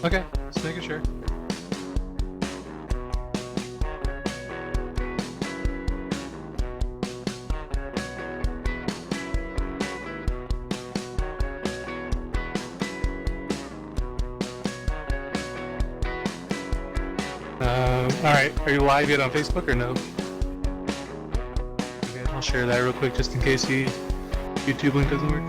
Okay, just making sure. All right, are you live yet on Facebook or no? Okay, I'll share that real quick just in case the YouTube link doesn't work.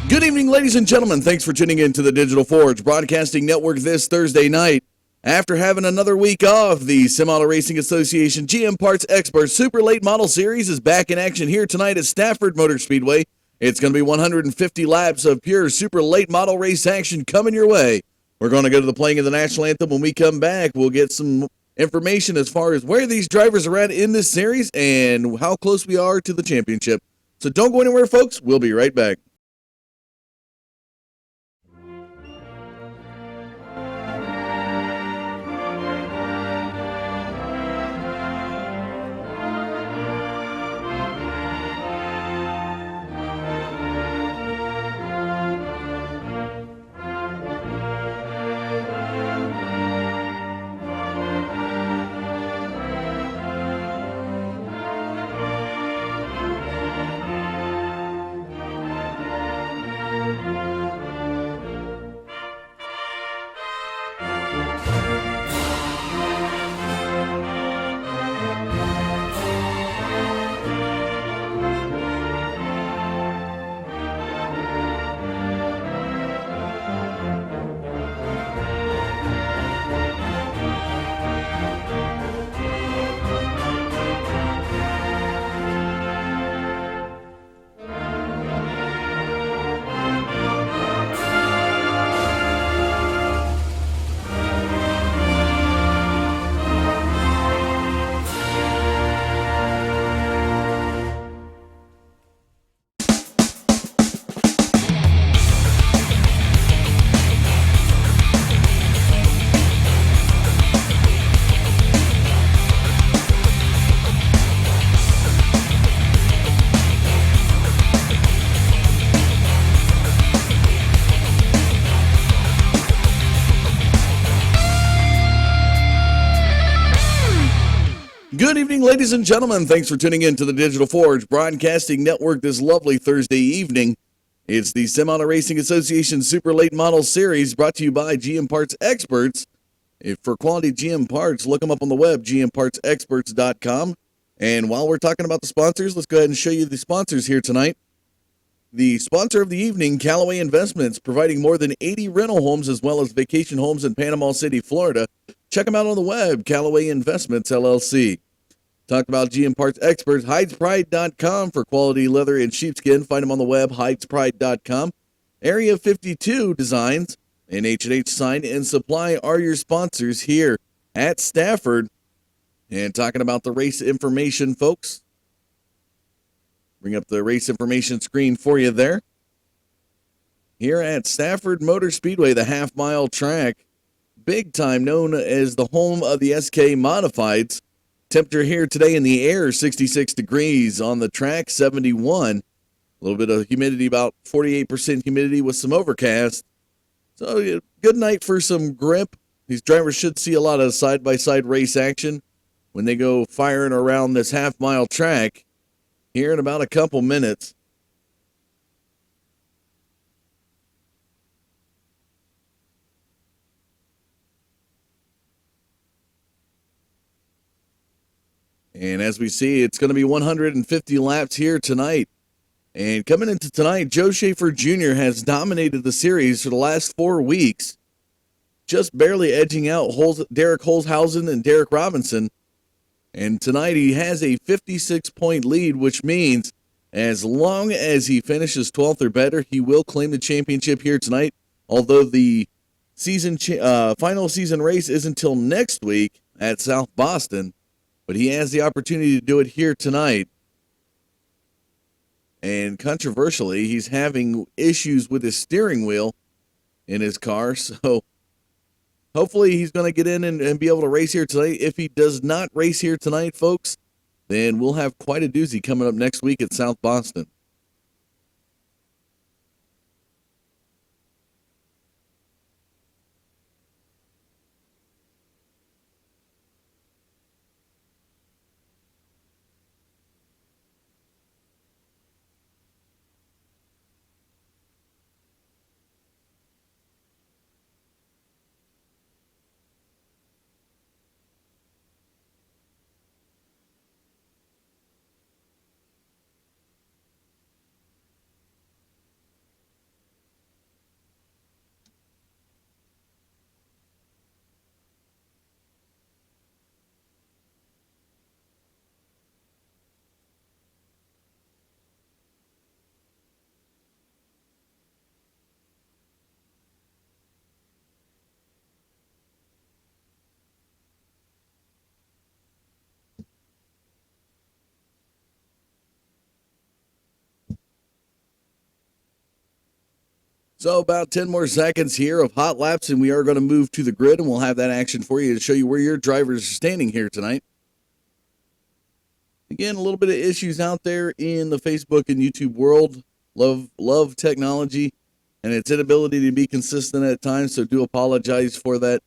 Good evening, ladies and gentlemen. Thanks for tuning in to the Digital Forge Broadcasting Network this Thursday night. After having another week off, the Semi-Auto Racing Association GM Parts Experts Super Late Model Series is back in action here tonight at Stafford Motor Speedway. It's going to be 150 laps of pure super late model race action coming your way. We're going to go to the playing of the national anthem. When we come back, we'll get some information as far as where these drivers are at in this series and how close we are to the championship. So don't go anywhere, folks. We'll be right back. Good evening, ladies and gentlemen. Thanks for tuning in to the Digital Forge Broadcasting Network this lovely Thursday evening. It's the Semi-Auto Racing Association Super Late Model Series brought to you by GM Parts Experts. For quality GM parts, look them up on the web, gmpartsexperts.com. And while we're talking about the sponsors, let's go ahead and show you the sponsors here tonight. The sponsor of the evening, Callaway Investments, providing more than 80 rental homes as well as vacation homes in Panama City, Florida. Check them out on the web, Callaway Investments, LLC. Talked about GM Parts Experts, HydesPride.com for quality leather and sheepskin. Find them on the web, HydesPride.com. Area 52 Designs and H&H Sign and Supply are your sponsors here at Stafford. And talking about the race information, folks. Bring up the race information screen for you there. Here at Stafford Motor Speedway, the half-mile track, big time known as the home of the SK Modifieds. Temperature here today in the air, 66 degrees. On the track, 71. A little bit of humidity, about 48% humidity with some overcast. So good night for some grip. These drivers should see a lot of side-by-side race action when they go firing around this half-mile track here in about a couple minutes. And as we see, it's going to be 150 laps here tonight. And coming into tonight, Joe Schaefer Jr. has dominated the series for the last 4 weeks, just barely edging out Derek Holzhausen and Derek Robinson. And tonight he has a 56-point lead, which means as long as he finishes 12th or better, he will claim the championship here tonight. Although the final season race is until next week at South Boston, but he has the opportunity to do it here tonight. And controversially, he's having issues with his steering wheel in his car, so hopefully he's going to get in and be able to race here tonight. If he does not race here tonight, folks, then we'll have quite a doozy coming up next week at South Boston. So about 10 more seconds here of hot laps, and we are going to move to the grid, and we'll have that action for you to show you where your drivers are standing here tonight. Again, a little bit of issues out there in the Facebook and YouTube world. Love technology and its inability to be consistent at times, so do apologize for that.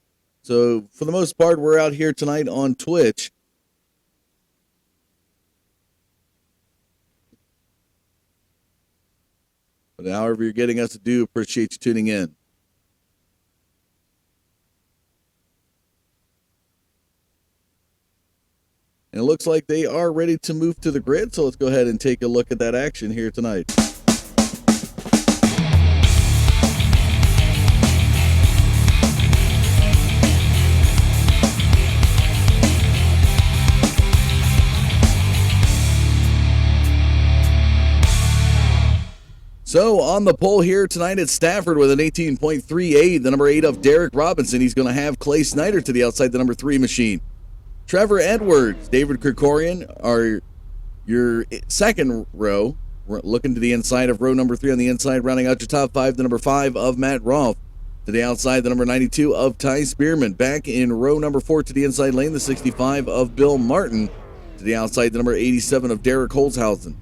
So for the most part, we're out here tonight on Twitch. But however you're getting us to do, appreciate you tuning in. And it looks like they are ready to move to the grid, so let's go ahead and take a look at that action here tonight. So on the pole here tonight at Stafford with an 18.38, the number 8 of Derek Robinson. He's going to have Clay Snyder to the outside, the number 3 machine. Trevor Edwards, David Krikorian are your second row. We're looking to the inside of row number 3 on the inside, rounding out your top 5, the number 5 of Matt Rolfe. To the outside, the number 92 of Ty Spearman. Back in row number 4 to the inside lane, the 65 of Bill Martin. To the outside, the number 87 of Derek Holzhausen.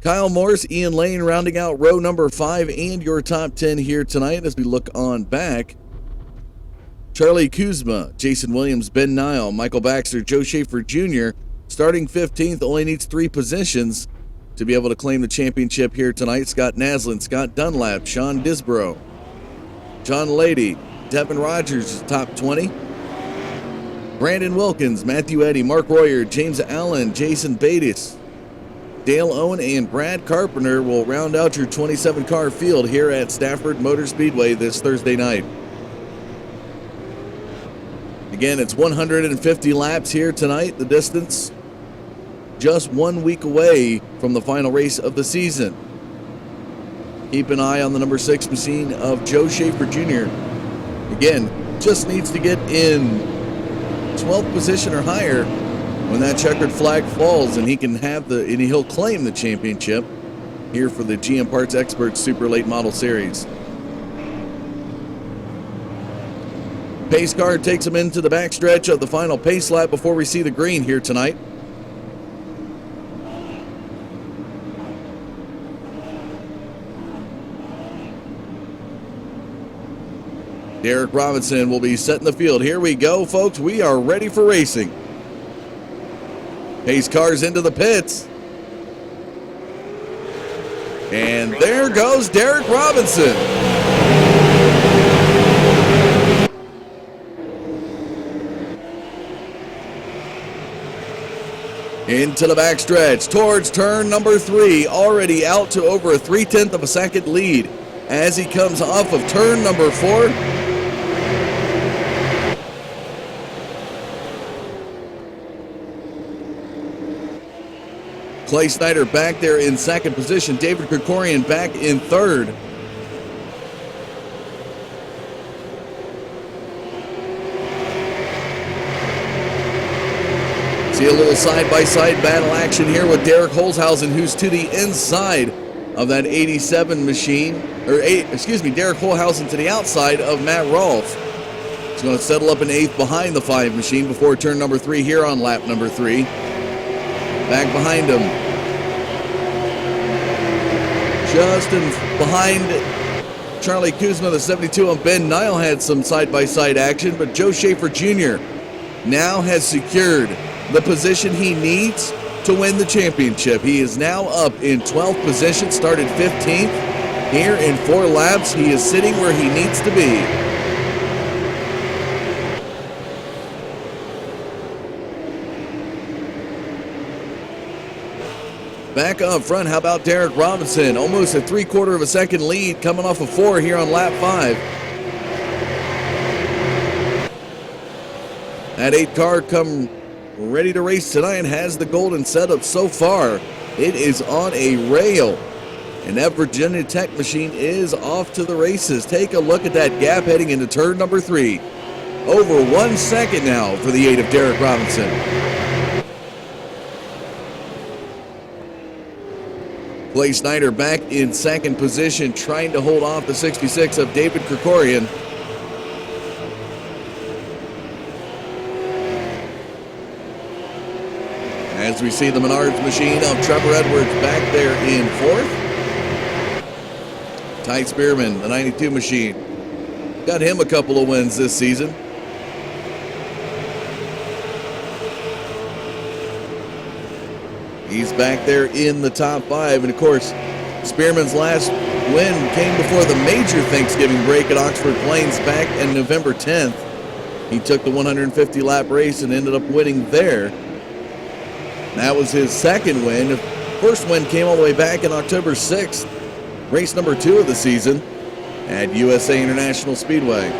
Kyle Morris, Ian Lane rounding out row number 5 and your top 10 here tonight as we look on back. Charlie Kuzma, Jason Williams, Ben Nile, Michael Baxter, Joe Schaefer Jr. starting 15th, only needs 3 positions to be able to claim the championship here tonight. Scott Naslin, Scott Dunlap, Sean Disborough, John Lady, Devin Rogers is top 20. Brandon Wilkins, Matthew Eddy, Mark Royer, James Allen, Jason Bates, Dale Owen, and Brad Carpenter will round out your 27-car field here at Stafford Motor Speedway this Thursday night. Again, it's 150 laps here tonight. The distance just 1 week away from the final race of the season. Keep an eye on the number 6 machine of Joe Schaefer Jr. Again, just needs to get in 12th position or higher when that checkered flag falls, and he'll claim the championship here for the GM Parts XPerts Super Late Model Series. Pace car takes him into the backstretch of the final pace lap before we see the green here tonight. Derek Robinson will be setting the field. Here we go, folks. We are ready for racing. Pace cars into the pits. And there goes Derek Robinson. Into the backstretch towards turn number 3, already out to over a 0.3 of a second lead as he comes off of turn number 4. Clay Snyder back there in second position. David Krikorian back in third. See a little side-by-side battle action here with Derek Holzhausen, who's to the inside of that 87 machine. Derek Holzhausen to the outside of Matt Rolfe. He's going to settle up in 8th behind the 5 machine before turn number 3 here on lap number 3. Back behind him. Just in behind Charlie Kuzma, the 72 on Ben Nile had some side-by-side action, but Joe Schaefer Jr. now has secured the position he needs to win the championship. He is now up in 12th position, started 15th. Here in 4 laps, he is sitting where he needs to be. Back up front, how about Derek Robinson? Almost a 3/4 of a second lead, coming off of 4 here on lap 5. That 8 car come ready to race tonight, has the golden setup so far. It is on a rail, and that Virginia Tech machine is off to the races. Take a look at that gap heading into turn number 3. Over 1 second now for the 8 of Derek Robinson. Clay Snyder back in second position, trying to hold off the 66 of David Krikorian. As we see the Menards machine of Trevor Edwards back there in 4th. Ty Spearman, the 92 machine. Got him a couple of wins this season. He's back there in the top 5. And of course, Spearman's last win came before the major Thanksgiving break at Oxford Plains back on November 10th. He took the 150 lap race and ended up winning there. That was his second win. The first win came all the way back in October 6th, race number 2 of the season at USA International Speedway.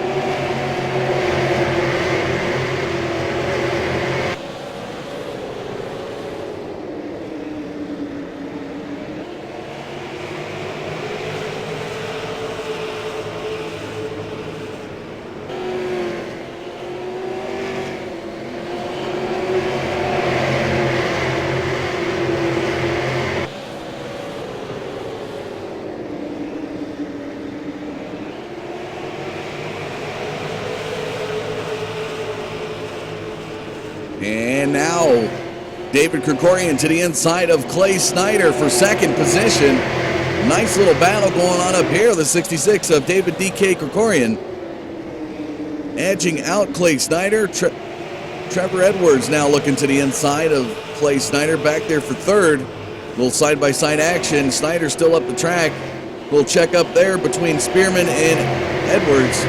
And now David Krikorian to the inside of Clay Snyder for second position. Nice little battle going on up here. The 66 of David D.K. Krikorian edging out Clay Snyder. Trevor Edwards now looking to the inside of Clay Snyder back there for third. Little side-by-side action. Snyder still up the track. Little check up there between Spearman and Edwards.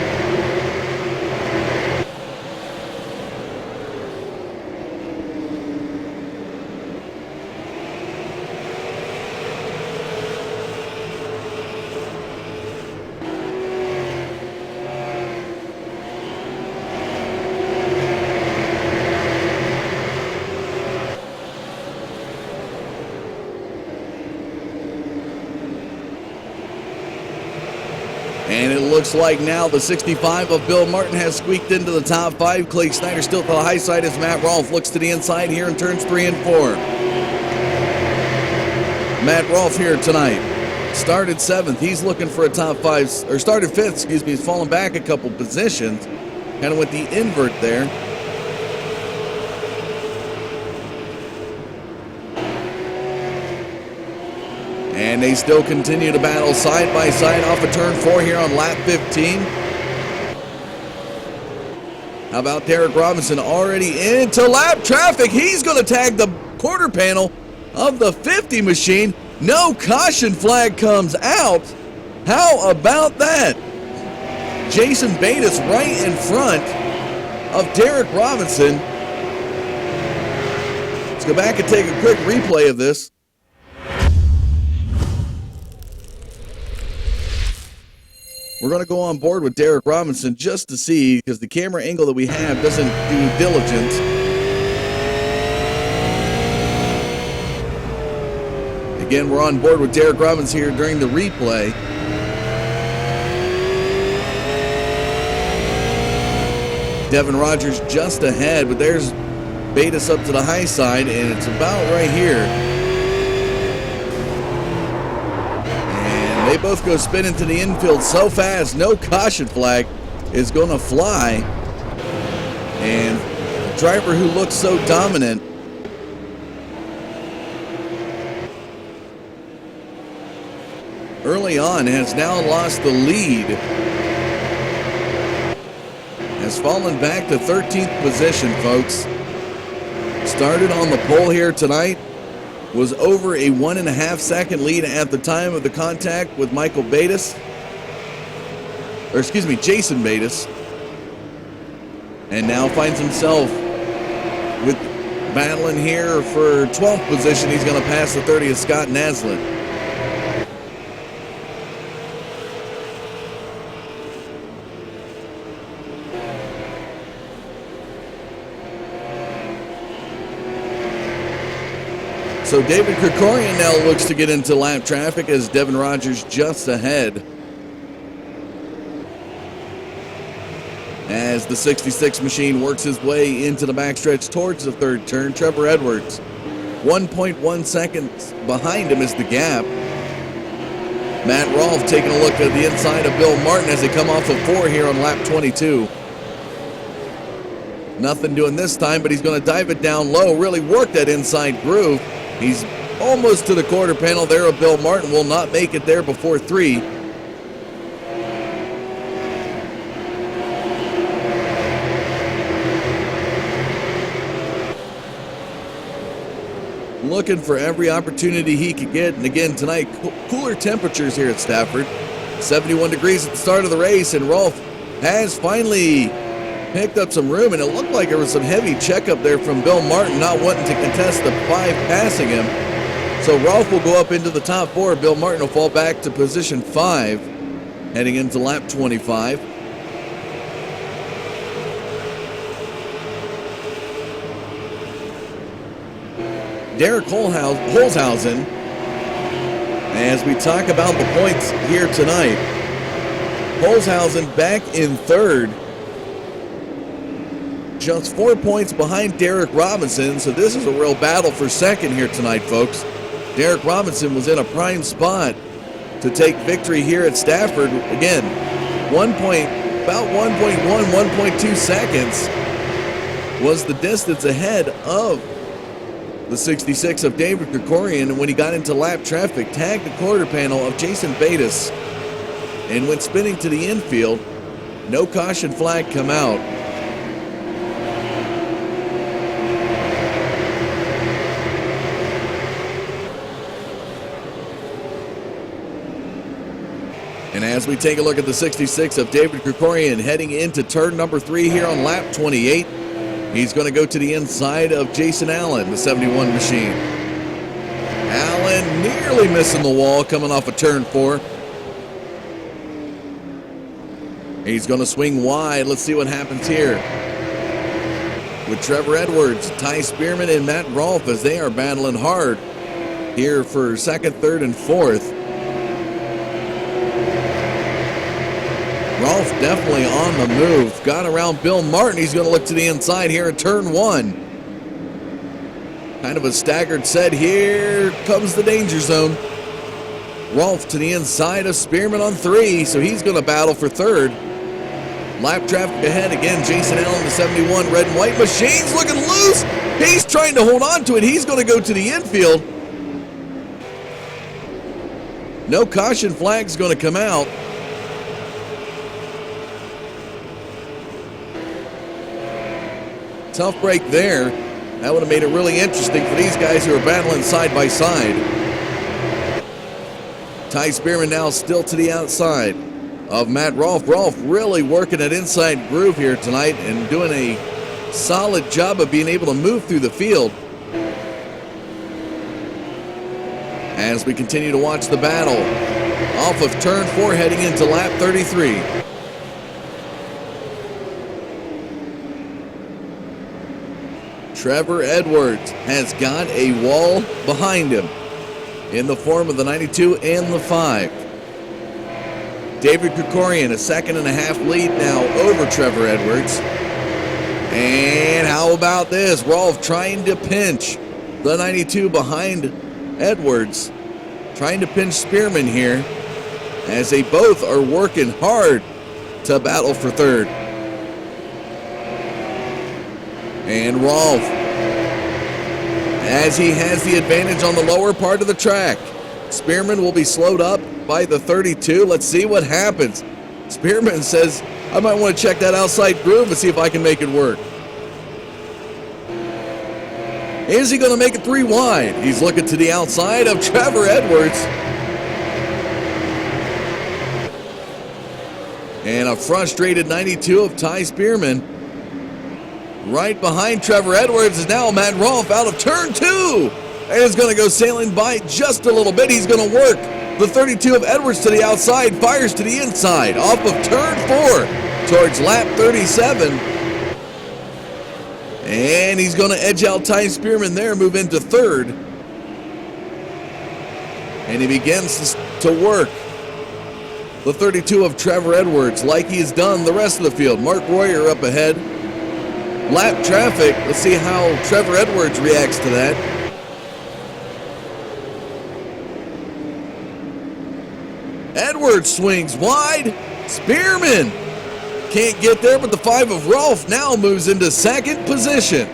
And it looks like now the 65 of Bill Martin has squeaked into the top 5. Clay Snyder still to the high side as Matt Rolfe looks to the inside here in turns 3 and 4. Matt Rolfe here tonight. Started 7th. He's looking for a top 5, or started 5th, excuse me. He's fallen back a couple positions. Kind of with the invert there. And they still continue to battle side by side off of turn 4 here on lap 15. How about Derek Robinson already into lap traffic? He's going to tag the quarter panel of the 50 machine. No caution flag comes out. How about that? Jason Bates right in front of Derek Robinson. Let's go back and take a quick replay of this. We're going to go on board with Derek Robinson just to see, because the camera angle that we have doesn't do diligence. Again, we're on board with Derek Robinson here during the replay. Devin Rogers just ahead, but there's Betis up to the high side, and it's about right here. They both go spinning to the infield so fast, no caution flag is going to fly. And the driver who looks so dominant early on has now lost the lead. Has fallen back to 13th position, folks. Started on the pole here tonight. Was over a 1.5 second lead at the time of the contact with Jason Betis. And now finds himself with battling here for 12th position. He's going to pass the 30th Scott Naslett. So David Krikorian now looks to get into lap traffic as Devin Rogers just ahead. As the 66 machine works his way into the backstretch towards the third turn, Trevor Edwards, 1.1 seconds behind him is the gap. Matt Rolfe taking a look at the inside of Bill Martin as they come off of 4 here on lap 22. Nothing doing this time, but he's going to dive it down low, really work that inside groove. He's almost to the quarter panel there of Bill Martin. Will not make it there before 3. Looking for every opportunity he could get. And again, tonight, cooler temperatures here at Stafford. 71 degrees at the start of the race, and Rolfe has finally picked up some room, and it looked like there was some heavy checkup there from Bill Martin not wanting to contest the 5 passing him. So Rolfe will go up into the top 4. Bill Martin will fall back to position 5 heading into lap 25. Derek Holzhausen, as we talk about the points here tonight. Holzhausen back in 3rd. Just 4 points behind Derek Robinson, so this is a real battle for 2nd here tonight, folks. Derek Robinson was in a prime spot to take victory here at Stafford. Again, about 1.2 seconds was the distance ahead of the 66 of David Krikorian, and when he got into lap traffic, tagged the quarter panel of Jason Betis and went spinning to the infield. No caution flag come out. And as we take a look at the 66 of David Krikorian heading into turn number 3 here on lap 28, he's going to go to the inside of Jason Allen, the 71 machine. Allen nearly missing the wall coming off of turn 4. He's going to swing wide. Let's see what happens here with Trevor Edwards, Ty Spearman, and Matt Rolfe as they are battling hard here for 2nd, 3rd, and 4th. Rolfe definitely on the move. Got around Bill Martin. He's going to look to the inside here in turn 1. Kind of a staggered set. Here comes the danger zone. Rolfe to the inside of Spearman on 3, so he's going to battle for 3rd. Lap traffic ahead again. Jason Allen, the 71 red and white machine's looking loose. He's trying to hold on to it. He's going to go to the infield. No caution flag's going to come out. Tough break there. That would have made it really interesting for these guys who are battling side by side. Ty Spearman now still to the outside of Matt Rolfe. Rolfe really working that inside groove here tonight and doing a solid job of being able to move through the field. as we continue to watch the battle off of turn 4 heading into lap 33. Trevor Edwards has got a wall behind him in the form of the 92 and the 5. David Krikorian, a 2.5-second lead now over Trevor Edwards. And how about this? Rolf trying to pinch the 92 behind Edwards. Trying to pinch Spearman here as they both are working hard to battle for third. And Rolf, as he has the advantage on the lower part of the track. Spearman will be slowed up by the 32. Let's see what happens. Spearman says, I might want to check that outside groove and see if I can make it work. Is he going to make it 3 wide? He's looking to the outside of Trevor Edwards. And a frustrated 92 of Ty Spearman. Right behind Trevor Edwards is now Matt Rolf out of turn 2. And is going to go sailing by just a little bit. He's going to work the 32 of Edwards to the outside, fires to the inside, off of turn 4 towards lap 37. And he's going to edge out Ty Spearman there, move into third. And he begins to work the 32 of Trevor Edwards like he's done the rest of the field. Mark Royer up ahead. Lap traffic. Let's see how Trevor Edwards reacts to that. Edwards swings wide. Spearman can't get there, but the 5 of Rolf now moves into second position.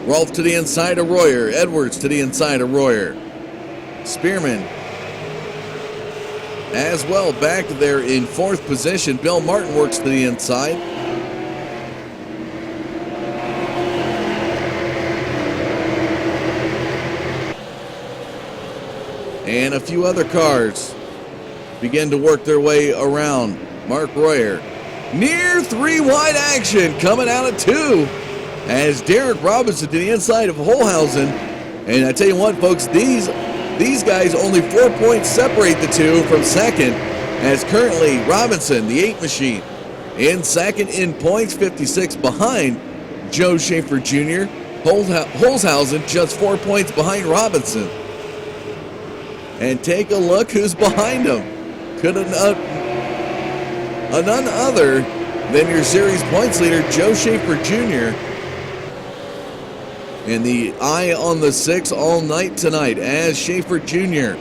Rolf to the inside of Royer. Edwards to the inside of Royer. Spearman as well back there in 4th position. Bill Martin works to the inside. And a few other cars begin to work their way around Mark Royer. Near 3 wide action coming out of 2 as Derek Robinson to the inside of Holhausen. And I tell you what, folks, these guys only 4 points separate the two from second, as currently Robinson, the 8 machine, in second in points, 56 behind Joe Schaefer Jr. Holzhausen just 4 points behind Robinson. And take a look who's behind him. Could have none other than your series points leader, Joe Schaefer Jr. And the eye on the 6 all night tonight as Schaefer Jr.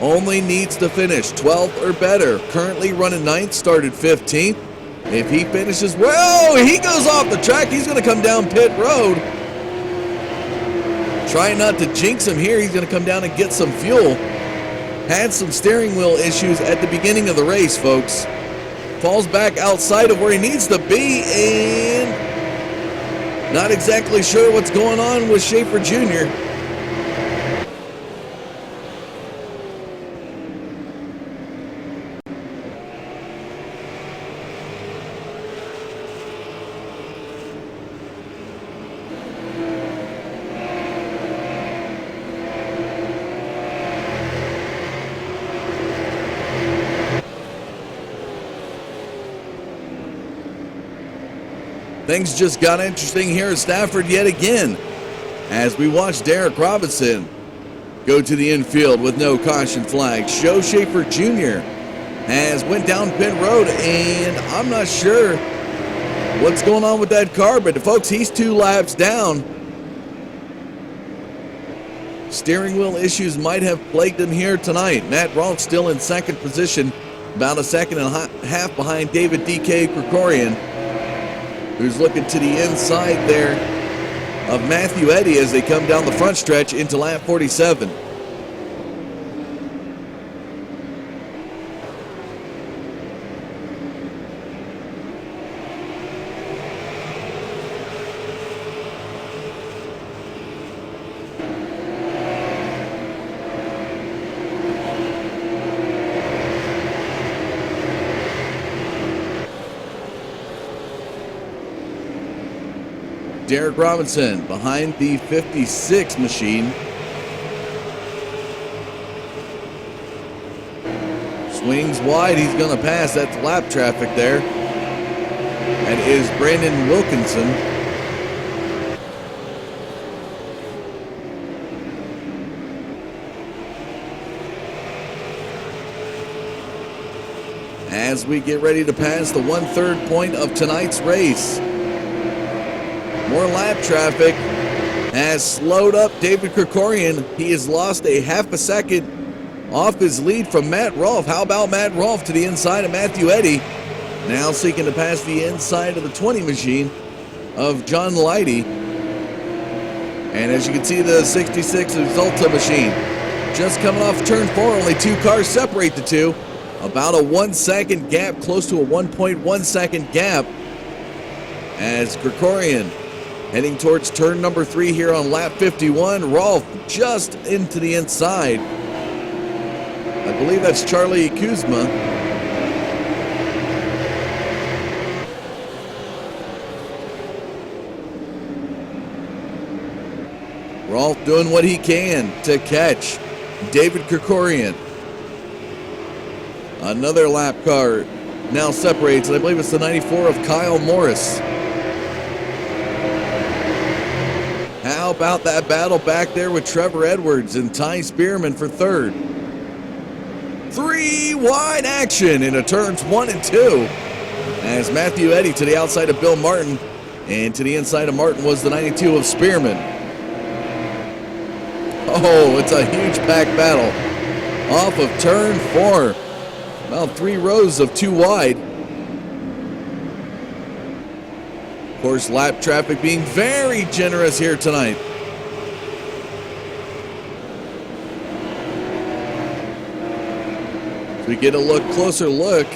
only needs to finish 12th or better. Currently running 9th, started 15th. If he finishes, well, he goes off the track. He's going to come down pit road. Trying not to jinx him here. He's going to come down and get some fuel. Had some steering wheel issues at the beginning of the race, folks. Falls back outside of where he needs to be, and not exactly sure what's going on with Schaefer Jr. Things just got interesting here at Stafford yet again as we watch Derek Robinson go to the infield with no caution flag. Joe Schaefer Jr. has went down pit road, and I'm not sure what's going on with that car, but folks, he's 2 laps down. Steering wheel issues might have plagued him here tonight. Matt Rolf still in second position, about a second and a half behind David DK Krikorian, who's looking to the inside there of Matthew Eddy as they come down the front stretch into lap 47. Derek Robinson behind the 56 machine. Swings wide. He's going to pass. That's lap traffic there. That is Brandon Wilkinson. As we get ready to pass the 1/3 point of tonight's race. More lap traffic has slowed up David Krikorian. He has lost a half a second off his lead from Matt Rolfe. How about Matt Rolfe to the inside of Matthew Eddy? Now seeking to pass the inside of the 20 machine of John Leidy. And as you can see, the 66 Exalta machine just coming off turn 4. Only 2 cars separate the two. About a 1 second gap, close to a 1.1 second gap, as Krikorian heading towards turn number 3 here on lap 51. Rolfe just into the inside. I believe that's Charlie Kuzma. Rolfe doing what he can to catch David Krikorian. Another lap car now separates, and I believe it's the 94 of Kyle Morris. How about that battle back there with Trevor Edwards and Ty Spearman for third? 3 wide action into turns 1 and 2 as Matthew Eddy to the outside of Bill Martin, and to the inside of Martin was the 92 of Spearman. Oh, it's a huge pack battle off of turn 4. About 3 rows of 2 wide. Of course, lap traffic being very generous here tonight. As we get a closer look.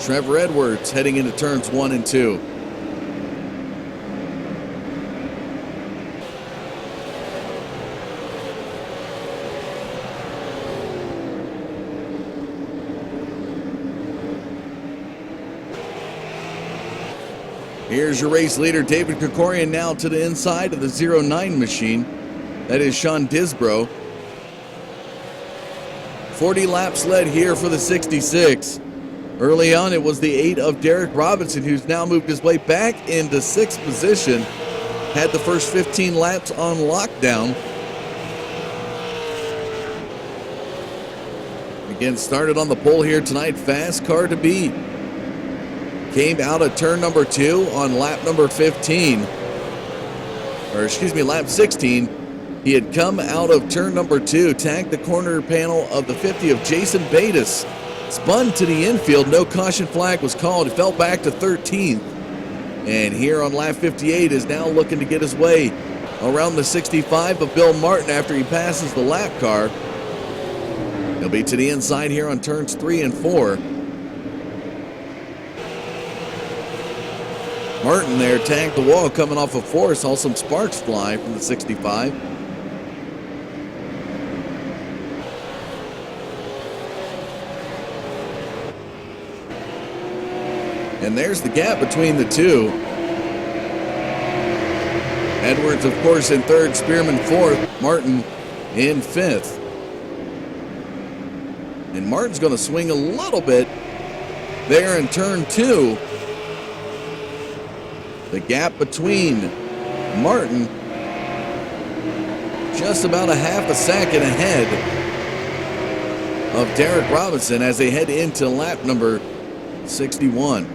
Trevor Edwards heading into turns 1 and 2. Here's your race leader, David Krikorian, now to the inside of the 09 machine. That is Sean Disbro. 40 laps led here for the 66. Early on, it was the 8 of Derek Robinson, who's now moved his way back into 6th position. Had the first 15 laps on lockdown. Again, started on the pole here tonight. Fast car to beat. Came out of turn number 2 on lap number 15. Or excuse me, lap 16. He had come out of turn number 2, tagged the corner panel of the 50 of Jason Bates. Spun to the infield, no caution flag was called. He fell back to 13th. And here on lap 58 is now looking to get his way around the 65 of Bill Martin after he passes the lap car. He'll be to the inside here on turns 3 and 4. Martin there tagged the wall coming off of 4. Saw some sparks fly from the 65. And there's the gap between the two. Edwards, of course, in 3rd, Spearman 4th, Martin in 5th. And Martin's going to swing a little bit there in turn 2. The gap between Martin just about a half a second ahead of Derek Robinson as they head into lap number 61.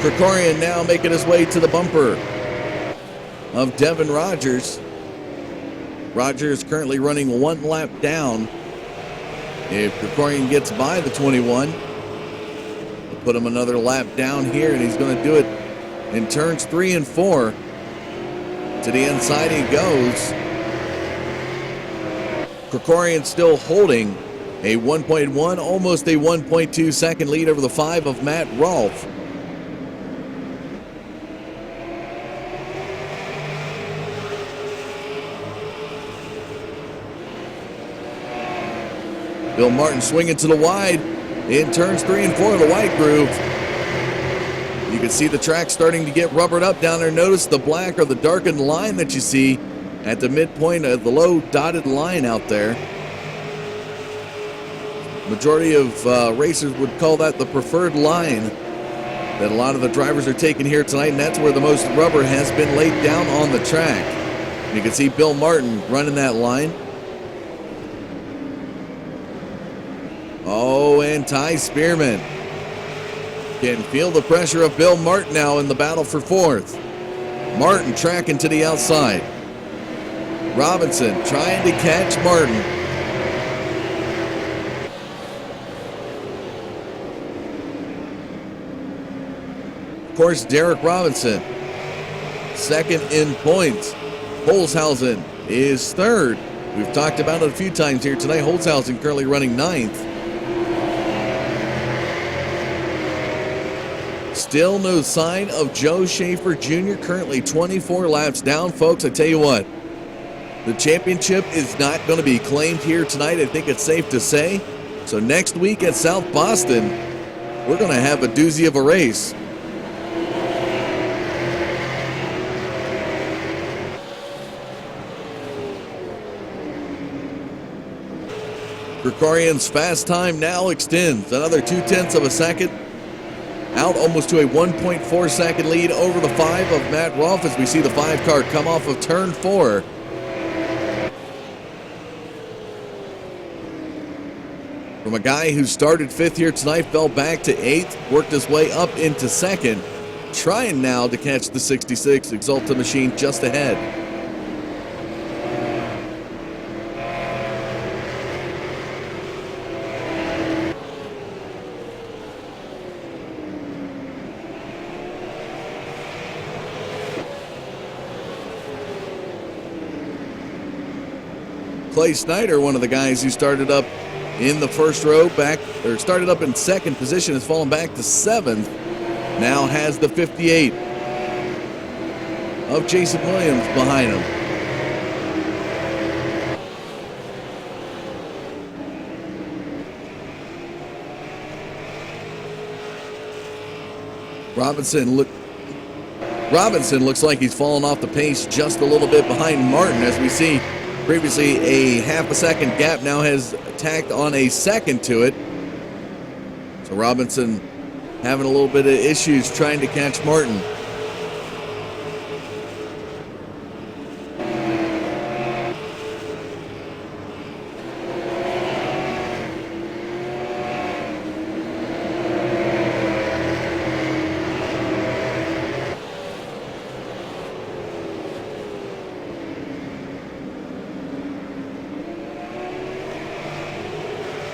Krikorian now making his way to the bumper of Devin Rogers. Rogers currently running 1 lap down. If Krikorian gets by the 21, we'll put him another lap down here, and he's going to do it in turns 3 and 4. To the inside he goes. Krikorian still holding a 1.1, almost a 1.2 second lead over the 5 of Matt Rolfe. Bill Martin swinging to the wide in turns 3 and 4 of the white groove. You can see the track starting to get rubbered up down there. Notice the black or the darkened line that you see at the midpoint of the low dotted line out there. Majority of racers would call that the preferred line that a lot of the drivers are taking here tonight, and that's where the most rubber has been laid down on the track. And you can see Bill Martin running that line. Oh, and Ty Spearman can feel the pressure of Bill Martin now in the battle for fourth. Martin tracking to the outside. Robinson trying to catch Martin. Of course, Derek Robinson, second in points. Holzhausen is third. We've talked about it a few times here tonight. Holzhausen currently running ninth. Still no sign of Joe Schaefer Jr., currently 24 laps down. Folks, I tell you what, the championship is not going to be claimed here tonight. I think it's safe to say. So next week at South Boston, we're going to have a doozy of a race. Krikorian's fast time now extends another 0.2 of a second. Out almost to a 1.4 second lead over the 5 of Matt Rolfe as we see the 5 car come off of turn 4. From a guy who started 5th here tonight, fell back to 8th, worked his way up into 2nd, trying now to catch the 66 Exalta machine just ahead. Clay Snyder, one of the guys who started up in the first row, started up in 2nd position, has fallen back to 7th. Now has the 58 of Jason Williams behind him. Robinson looks like he's fallen off the pace just a little bit behind Martin, as we see. Previously a half a second gap, now has tacked on a second to it. So Robinson having a little bit of issues trying to catch Martin.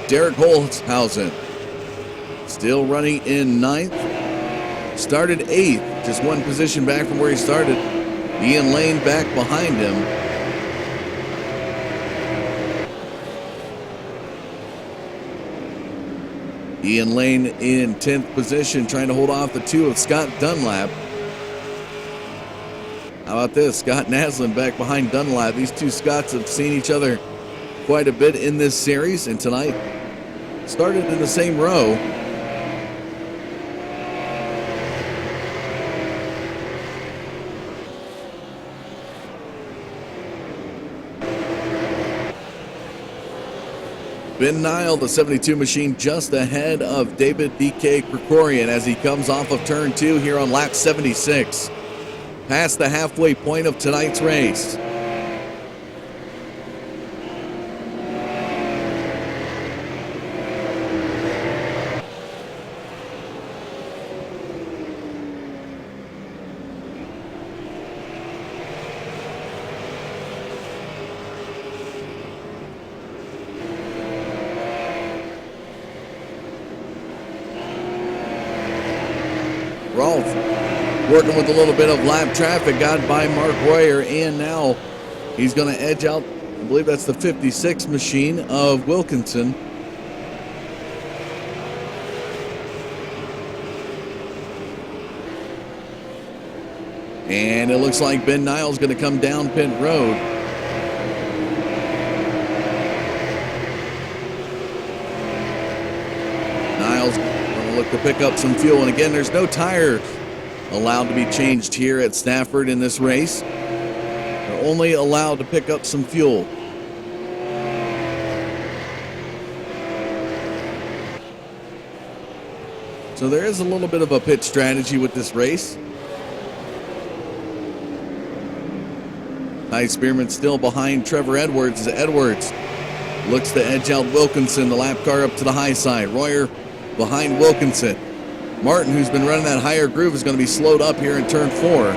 Derek Holzhausen still running in 9th. Started 8th, just one position back from where he started. Ian Lane back behind him. Ian Lane in 10th position, trying to hold off the 2 of Scott Dunlap. How about this? Scott Naslin back behind Dunlap. These two Scotts have seen each other quite a bit in this series, and tonight started in the same row. Ben Nile, the 72 machine, just ahead of David D.K. Krikorian as he comes off of turn 2 here on lap 76. Past the halfway point of tonight's race. Rolfe working with a little bit of lap traffic, got by Mark Royer, and now he's going to edge out, I believe that's the 56 machine of Wilkinson. And it looks like Ben Niles going to come down pit road. look to pick up some fuel. And again, there's no tire allowed to be changed here at Stafford in this race. They're only allowed to pick up some fuel. So there is a little bit of a pit strategy with this race. Ty Spearman still behind Trevor Edwards as Edwards looks to edge out Wilkinson, the lap car up to the high side. Royer behind Wilkinson. Martin, who's been running that higher groove, is going to be slowed up here in turn 4.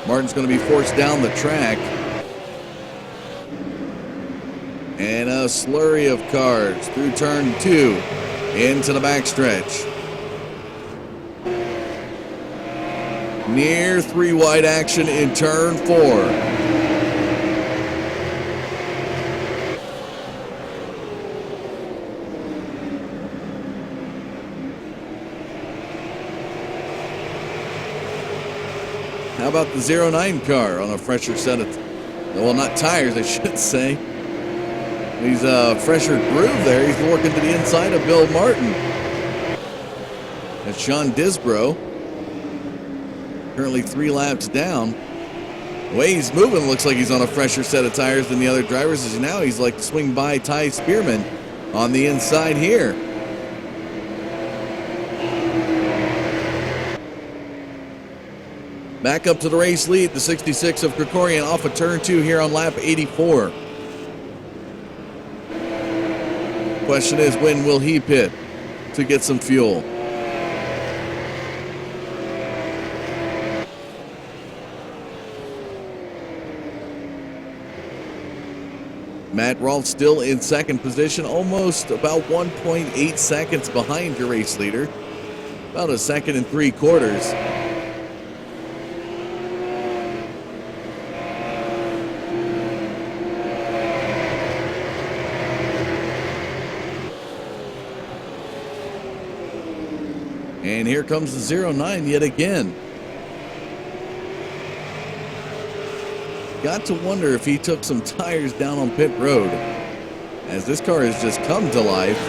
Martin's going to be forced down the track. And a slurry of cars through turn 2 into the backstretch. Near 3 wide action in turn 4. How about the 09 car on a fresher set of, well, not tires, I should say. He's a fresher groove there. He's working to the inside of Bill Martin. That's Sean Disbro. Currently 3 laps down. The way he's moving looks like he's on a fresher set of tires than the other drivers. As now he's like to swing by Ty Spearman on the inside here. Back up to the race lead, the 66 of Krikorian off of turn 2 here on lap 84. Question is, when will he pit to get some fuel? Matt Rolfe still in second position, almost about 1.8 seconds behind your race leader. About a second and 3/4. And here comes the 09 yet again. Got to wonder if he took some tires down on pit road, as this car has just come to life.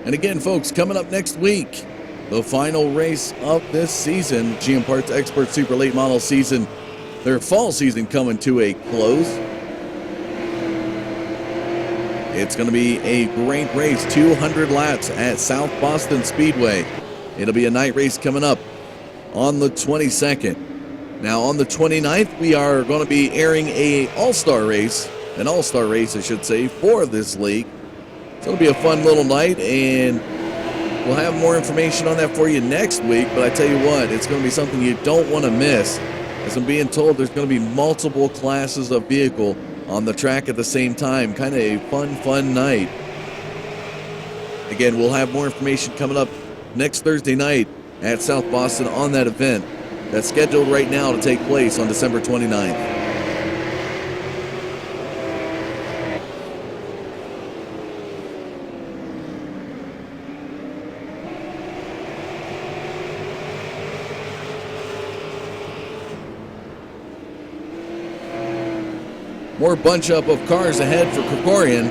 And again, folks, coming up next week, the final race of this season, GM Parts XPerts Super Late Model season, their fall season coming to a close. It's going to be a great race, 200 laps at South Boston Speedway. It'll be a night race coming up on the 22nd. Now, on the 29th, we are going to be airing an all-star race, I should say, for this league. So it'll be a fun little night, and we'll have more information on that for you next week. But I tell you what, it's going to be something you don't want to miss. As I'm being told, there's going to be multiple classes of vehicle on the track at the same time. Kind of a fun night. Again, we'll have more information coming up next Thursday night at South Boston on that event. That's scheduled right now to take place on December 29th. More bunch up of cars ahead for Krikorian.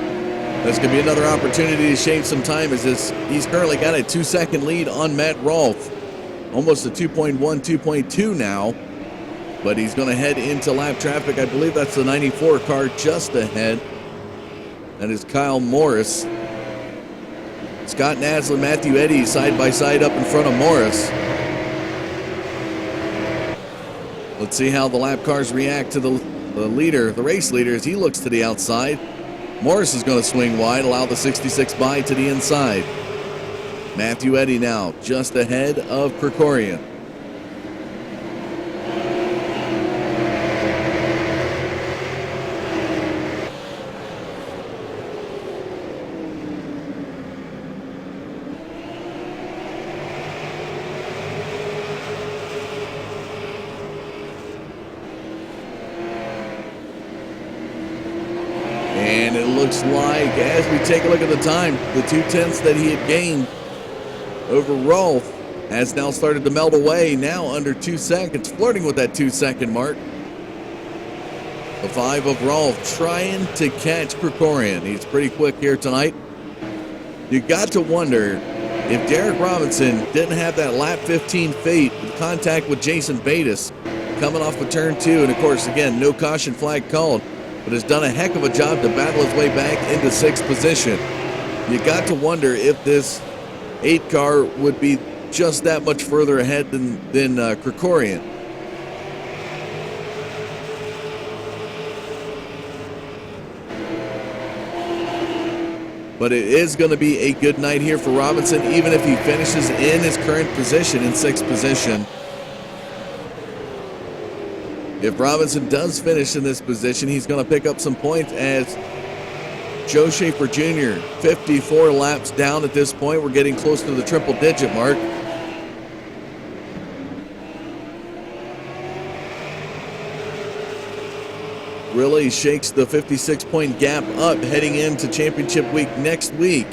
That's going to be another opportunity to shave some time, as he's currently got a 2-second lead on Matt Rolfe. Almost a 2.1, 2.2 now. But he's going to head into lap traffic. I believe that's the 94 car just ahead. That is Kyle Morris. Scott Naslin, Matthew Eddy side by side up in front of Morris. Let's see how the lap cars react to the race leader, as he looks to the outside. Morris is going to swing wide, allow the 66 by to the inside. Matthew Eddy now just ahead of Krikorian. And it looks like, as we take a look at the time, the 2/10 that he had gained over Rolf has now started to melt away, now under 2 seconds, flirting with that 2-second mark. The 5 of Rolf trying to catch Krikorian. He's pretty quick here tonight. You got to wonder if Derek Robinson didn't have that lap 15 fate with contact with Jason Bates coming off of turn 2. And of course, again, no caution flag called, but has done a heck of a job to battle his way back into 6th position. You got to wonder if this 8 car would be just that much further ahead than Krikorian. But it is going to be a good night here for Robinson, even if he finishes in his current position, in 6th position. If Robinson does finish in this position, he's going to pick up some points as Joe Schaefer Jr., 54 laps down at this point. We're getting close to the triple-digit mark. Really shakes the 56-point gap up heading into championship week next week.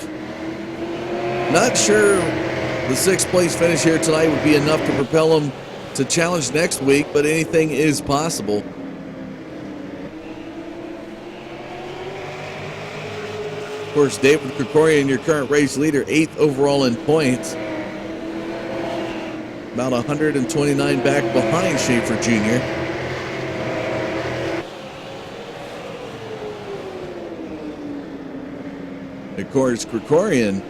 Not sure the 6th place finish here tonight would be enough to propel him to challenge next week, but anything is possible. Of course, David Krikorian, your current race leader, 8th overall in points. About 129 back behind Schaefer Jr. Of course, Krikorian,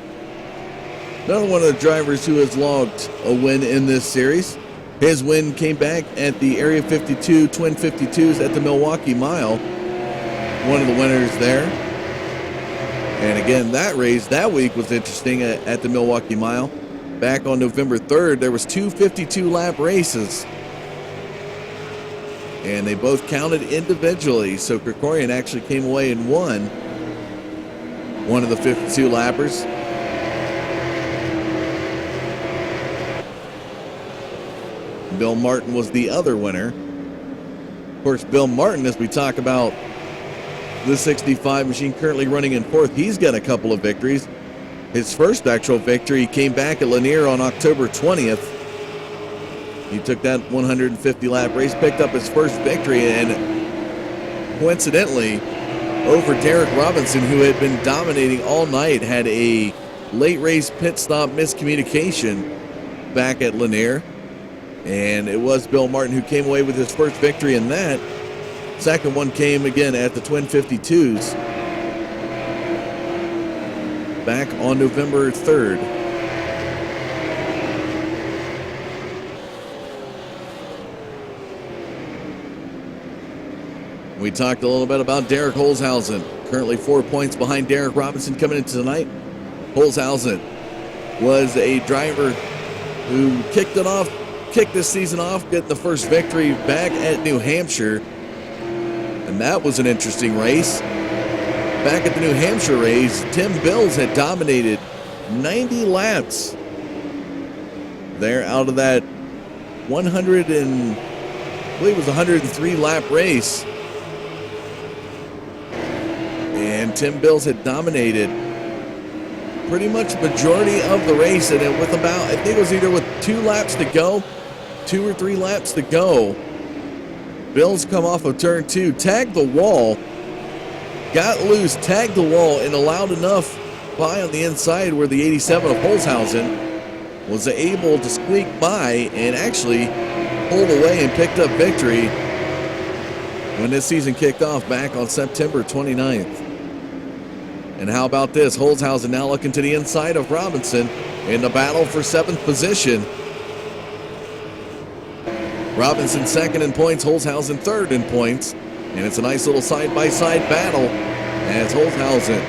another one of the drivers who has logged a win in this series. His win came back at the Area 52 Twin 52s at the Milwaukee Mile. One of the winners there. And again, that race that week was interesting at the Milwaukee Mile. Back on November 3rd, there was 2 52-lap races. And they both counted individually. So Krikorian actually came away and won one of the 52 lappers. Bill Martin was the other winner. Of course, Bill Martin, as we talk about the 65 machine currently running in 4th, he's got a couple of victories. His first actual victory came back at Lanier on October 20th. He took that 150-lap race, picked up his first victory, and coincidentally, over Derek Robinson, who had been dominating all night, had a late race pit stop miscommunication back at Lanier. And it was Bill Martin who came away with his first victory in that. Second one came again at the Twin 52s back on November 3rd. We talked a little bit about Derek Holzhausen, currently 4 points behind Derek Robinson coming into tonight. Holzhausen was a driver who kicked this season off, getting the first victory back at New Hampshire. And that was an interesting race. Back at the New Hampshire race, Tim Bills had dominated 90 laps there out of that 103 lap race. And Tim Bills had dominated pretty much majority of the race, and with about, I think it was either with 2 laps to go, 2 or 3 laps to go, Bills come off of turn 2, tagged the wall, got loose, tagged the wall, and allowed enough by on the inside where the 87 of Holzhausen was able to squeak by and actually pulled away and picked up victory when this season kicked off back on September 29th. And how about this? Holzhausen now looking to the inside of Robinson in the battle for 7th position. Robinson 2nd in points, Holzhausen 3rd in points. And it's a nice little side-by-side battle as Holzhausen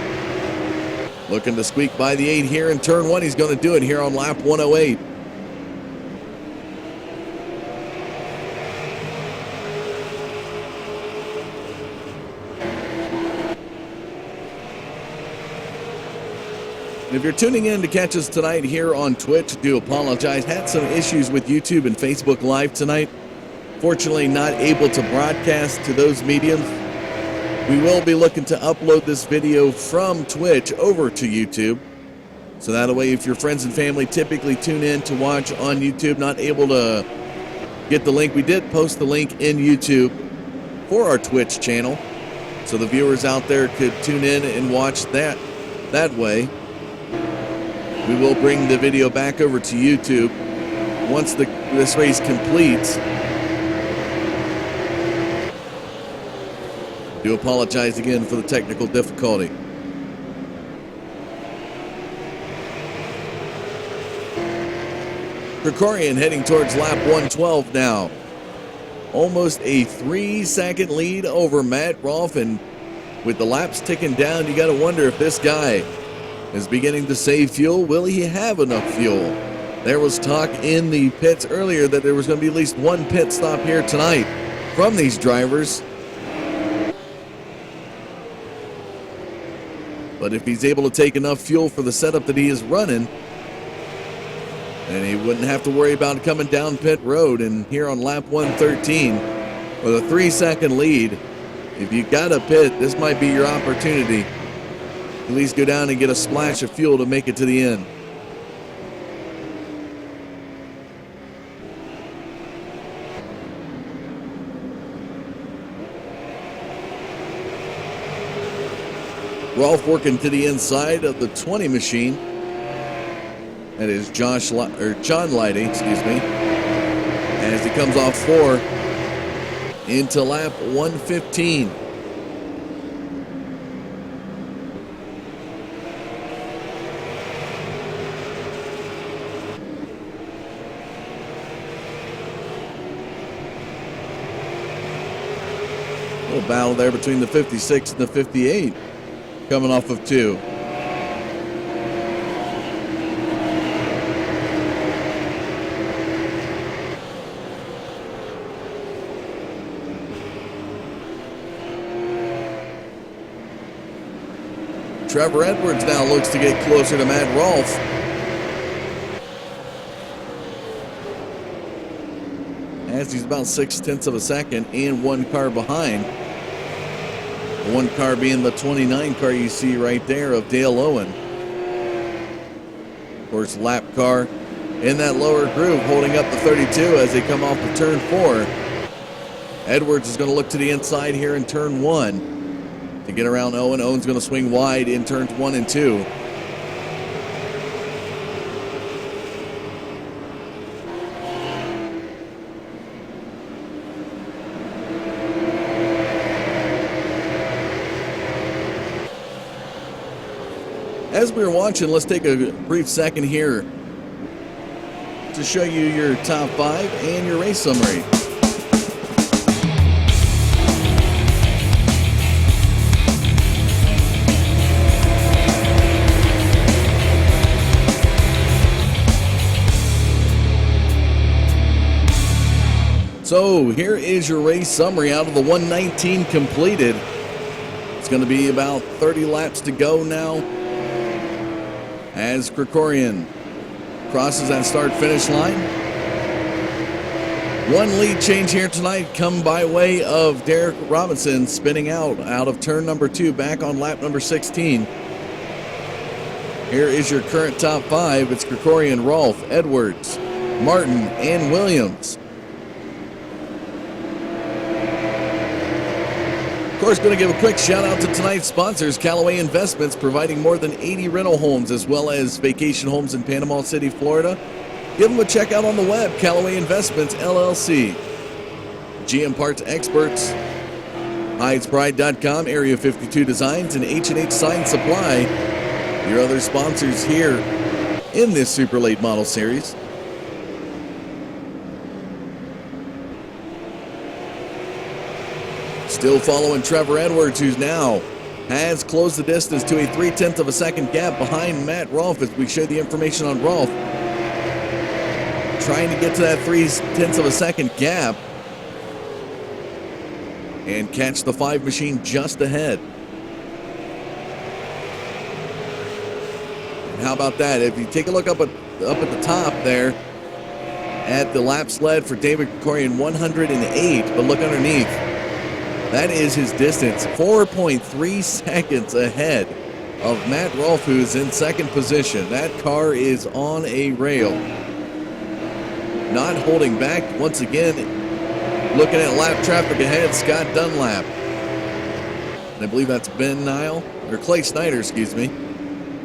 looking to squeak by the 8 here in turn 1. He's going to do it here on lap 108. If you're tuning in to catch us tonight here on Twitch, do apologize. Had some issues with YouTube and Facebook Live tonight. Fortunately, not able to broadcast to those mediums. We will be looking to upload this video from Twitch over to YouTube. So that way, if your friends and family typically tune in to watch on YouTube, not able to get the link, we did post the link in YouTube for our Twitch channel. So the viewers out there could tune in and watch that way. We will bring the video back over to YouTube once this race completes. Do apologize again for the technical difficulty. Krikorian heading towards lap 112 now. Almost a 3-second lead over Matt Rolfe, and with the laps ticking down, you got to wonder if this guy is beginning to save fuel. Will he have enough fuel? There was talk in the pits earlier that there was going to be at least one pit stop here tonight from these drivers. But if he's able to take enough fuel for the setup that he is running, and he wouldn't have to worry about coming down pit road. And here on lap 113, with a 3-second lead, if you got a pit, this might be your opportunity. At least go down and get a splash of fuel to make it to the end. Rolfe working to the inside of the 20 machine. That is John Lighty, as he comes off 4 into lap 115. A little battle there between the 56 and the 58, coming off of 2. Trevor Edwards now looks to get closer to Matt Rolfe. As he's about 0.6 of a second and one car behind. One car being the 29 car you see right there of Dale Owen. Of course, lap car in that lower groove holding up the 32 as they come off of turn 4. Edwards is going to look to the inside here in turn 1. To get around Owen. Owen's going to swing wide in turns 1 and 2. As we were watching, let's take a brief second here to show you your top 5 and your race summary. So here is your race summary out of the 119 completed. It's going to be about 30 laps to go now as Krikorian crosses that start-finish line. One lead change here tonight come by way of Derek Robinson spinning out of turn number 2 back on lap number 16. Here is your current top 5. It's Krikorian, Rolfe, Edwards, Martin, and Williams. Of course, going to give a quick shout out to tonight's sponsors, Callaway Investments, providing more than 80 rental homes as well as vacation homes in Panama City, Florida. Give them a check out on the web, Callaway Investments, LLC. GM Parts Experts, HydesPride.com, Area 52 Designs, and H&H Sign Supply. Your other sponsors here in this Super Late Model Series. Still following Trevor Edwards, who's now has closed the distance to a 0.3 of a second gap behind Matt Rolfe, as we showed the information on Rolfe. Trying to get to that 0.3 of a second gap and catch the 5 machine just ahead. And how about that? If you take a look up at the top there at the lap sled for David Krikorian, 108, but look underneath. That is his distance, 4.3 seconds ahead of Matt Rolfe, who's in second position. That car is on a rail. Not holding back. Once again, looking at lap traffic ahead, Scott Dunlap. And I believe that's Ben Nile, or Clay Snyder, excuse me.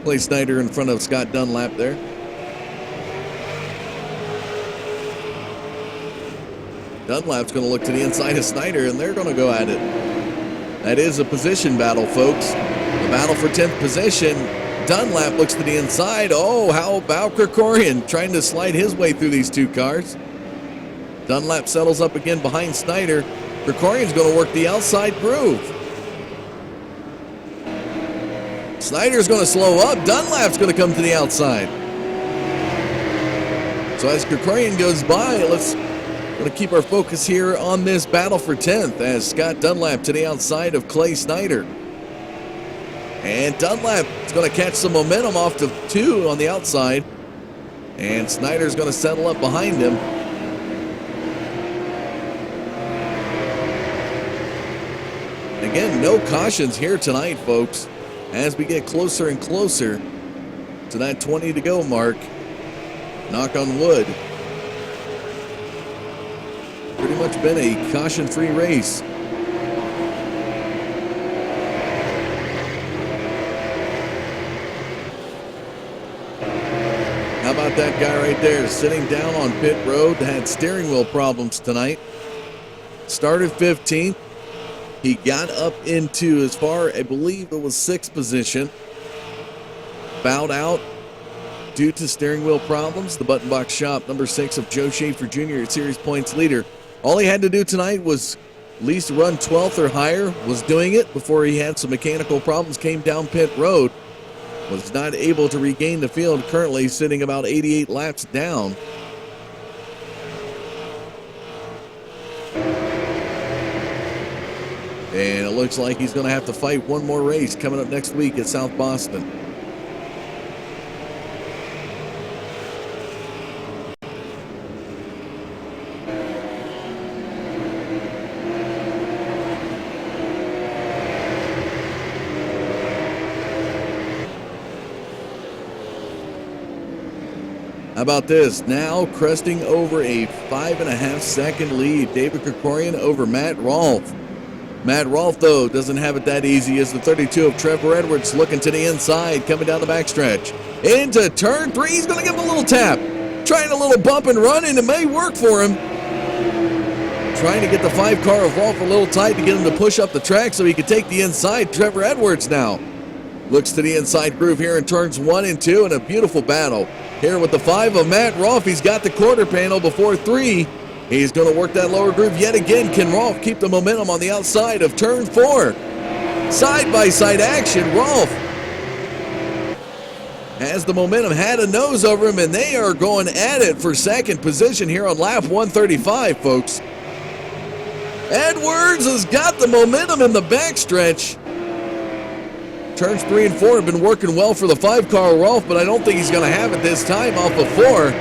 Clay Snyder in front of Scott Dunlap there. Dunlap's going to look to the inside of Snyder, and they're going to go at it. That is a position battle, folks. The battle for 10th position. Dunlap looks to the inside. Oh, how about Krikorian trying to slide his way through these two cars? Dunlap settles up again behind Snyder. Krikorian's going to work the outside groove. Snyder's going to slow up. Dunlap's going to come to the outside. So as Krikorian goes by, let's going to keep our focus here on this battle for 10th as Scott Dunlap to the outside of Clay Snyder. And Dunlap is going to catch some momentum off to 2 on the outside. And Snyder's going to settle up behind him. Again, no cautions here tonight, folks, as we get closer and closer to that 20 to go mark. Knock on wood. Pretty much been a caution-free race. How about that guy right there sitting down on pit road? Had steering wheel problems tonight. Started 15th. He got up into as far, I believe it was 6th position. Bowed out due to steering wheel problems. The Button Box Shop, number 6 of Joe Schaefer Jr., series points leader. All he had to do tonight was at least run 12th or higher. Was doing it before he had some mechanical problems, came down pit road. Was not able to regain the field, currently sitting about 88 laps down. And it looks like he's going to have to fight one more race coming up next week at South Boston. How about this? Now cresting over a 5.5 second lead. David Krikorian over Matt Rolfe. Matt Rolfe, though, doesn't have it that easy as the 32 of Trevor Edwards looking to the inside, coming down the backstretch. Into turn 3, he's going to give him a little tap. Trying a little bump and run, and it may work for him. Trying to get the 5 car of Rolfe a little tight to get him to push up the track so he could take the inside. Trevor Edwards now looks to the inside groove here in turns 1 and 2, and a beautiful battle. Here with the 5 of Matt Rolfe, he's got the quarter panel before 3. He's going to work that lower groove yet again. Can Rolfe keep the momentum on the outside of turn 4? Side-by-side action. Rolfe has the momentum, had a nose over him, and they are going at it for second position here on lap 135, folks. Edwards has got the momentum in the backstretch. Turns 3 and 4 have been working well for the 5 car Rolfe, but I don't think he's going to have it this time off of 4.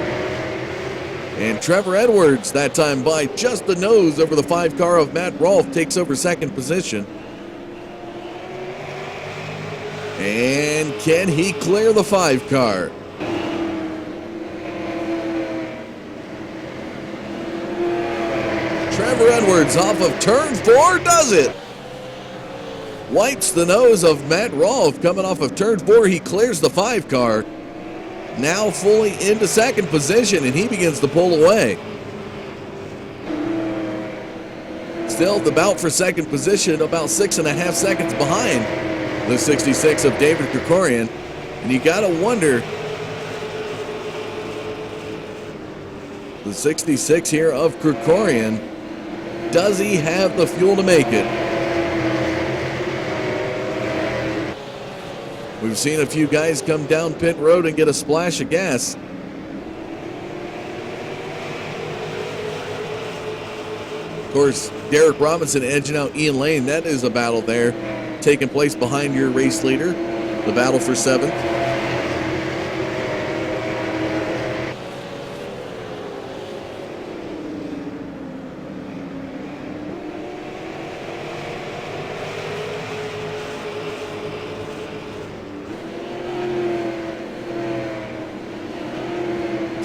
And Trevor Edwards, that time by just the nose over the 5 car of Matt Rolfe, takes over second position. And can he clear the 5 car? Trevor Edwards off of turn 4 does it. Wipes the nose of Matt Rolfe coming off of turn 4. He clears the 5 car. Now fully into second position, and he begins to pull away. Still the bout for second position, about 6.5 seconds behind the 66 of David Krikorian. And you gotta wonder, the 66 here of Krikorian, does he have the fuel to make it? We've seen a few guys come down pit road and get a splash of gas. Of course, Derek Robinson edging out Ian Lane. That is a battle there taking place behind your race leader. The battle for 7th.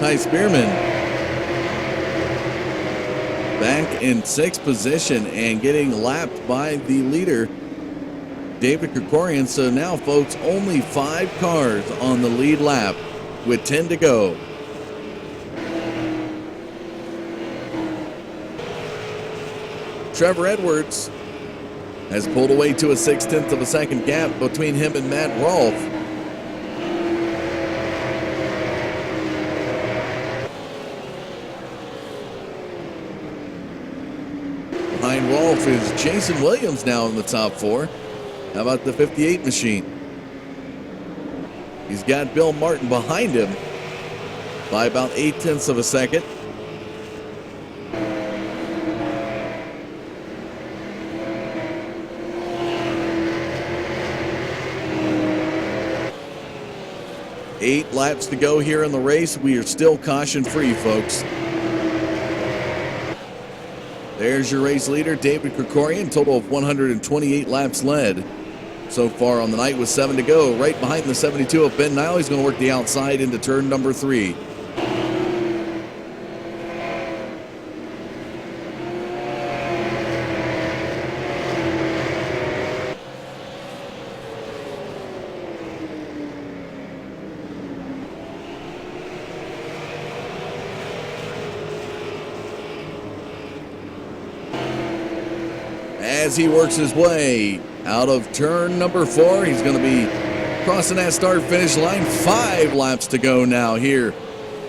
Ty Spearman back in sixth position and getting lapped by the leader, David Krikorian. So now, folks, only 5 cars on the lead lap with 10 to go. Trevor Edwards has pulled away to a 0.6 of a second gap between him and Matt Rolfe. Behind Rolfe is Jason Williams now in the top 4. How about the 58 machine? He's got Bill Martin behind him by about 0.8 of a second. Eight laps to go here in the race. We are still caution free, folks. There's your race leader, David Krikorian. Total of 128 laps led so far on the night with 7 to go. Right behind the 72 of Ben Nile. He's going to work the outside into turn number 3. As he works his way out of turn number 4, he's going to be crossing that start-finish line. 5 laps to go now here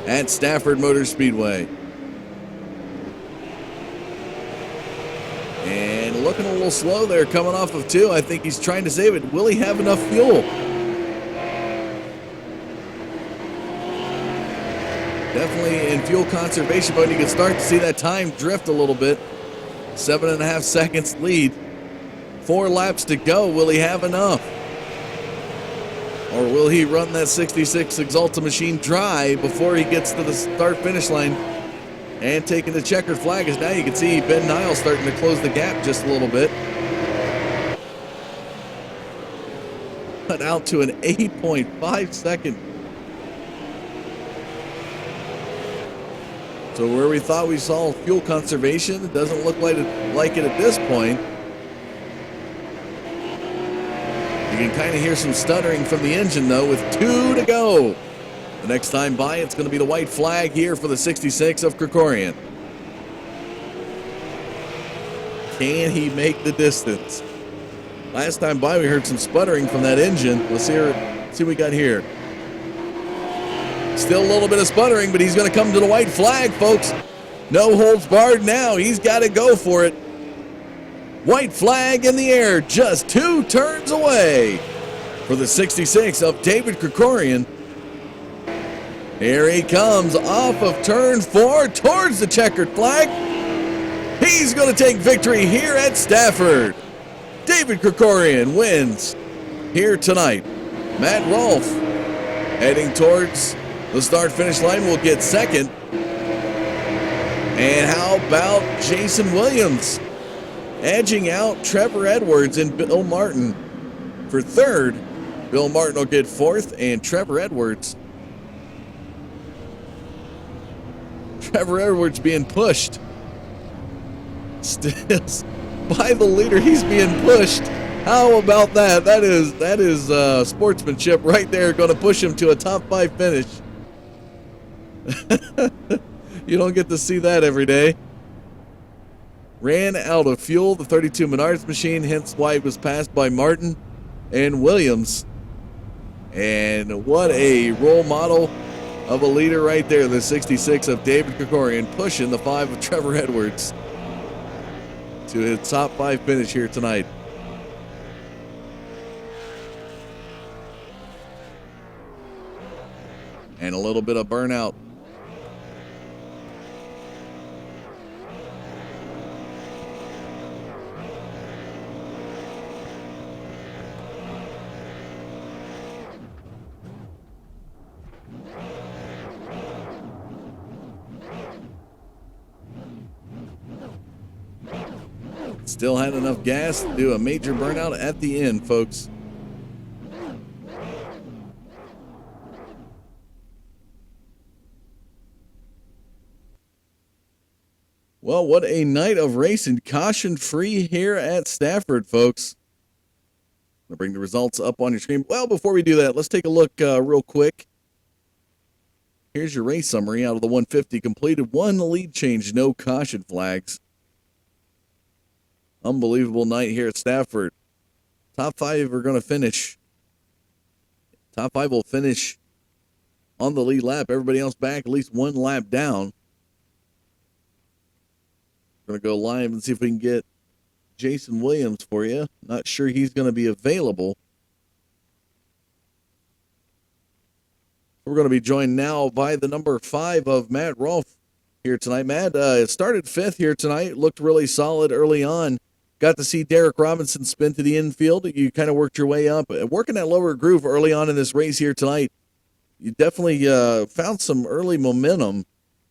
at Stafford Motor Speedway. And looking a little slow there, coming off of 2. I think he's trying to save it. Will he have enough fuel? Definitely in fuel conservation mode. You can start to see that time drift a little bit. 7.5 seconds lead. 4 laps to go. Will he have enough? Or will he run that 66 Exalta machine dry before he gets to the start-finish line? And taking the checkered flag, as now you can see Ben Nile starting to close the gap just a little bit. Cut out to an 8.5 second. So where we thought we saw fuel conservation, it doesn't look like it at this point. You can kind of hear some stuttering from the engine, though, with 2 to go. The next time by, it's going to be the white flag here for the 66 of Krikorian. Can he make the distance? Last time by, we heard some sputtering from that engine. Let's see what we got here. Still a little bit of sputtering, but he's going to come to the white flag, folks. No holds barred now. He's got to go for it. White flag in the air, just 2 turns away for the 66 of David Krikorian. Here he comes off of turn 4 towards the checkered flag. He's going to take victory here at Stafford. David Krikorian wins here tonight. Matt Rolfe heading towards the start-finish line will get second. And how about Jason Williams edging out Trevor Edwards and Bill Martin for third? Bill Martin will get fourth, and Trevor Edwards being pushed still by the leader. He's being pushed. How about that? That is sportsmanship right there. Going to push him to a top 5 finish. You don't get to see that every day. Ran out of fuel, the 32 Menards machine, hence why it was passed by Martin and Williams. And what a role model of a leader right there, the 66 of David Krikorian, pushing the 5 of Trevor Edwards to his top 5 finish here tonight. And a little bit of burnout. Still had enough gas to do a major burnout at the end, folks. Well, what a night of racing. Caution free here at Stafford, folks. I'll bring the results up on your screen. Well, before we do that, let's take a look real quick. Here's your race summary. Out of the 150 completed, 1 lead change, no caution flags. Unbelievable night here at Stafford. Top 5 are going to finish. Top 5 will finish on the lead lap. Everybody else back at least 1 lap down. We're going to go live and see if we can get Jason Williams for you. Not sure he's going to be available. We're going to be joined now by the number 5 of Matt Rolfe here tonight. Matt started 5th here tonight. Looked really solid early on. Got to see Derek Robinson spin to the infield. You kind of worked your way up. Working that lower groove early on in this race here tonight, you definitely found some early momentum.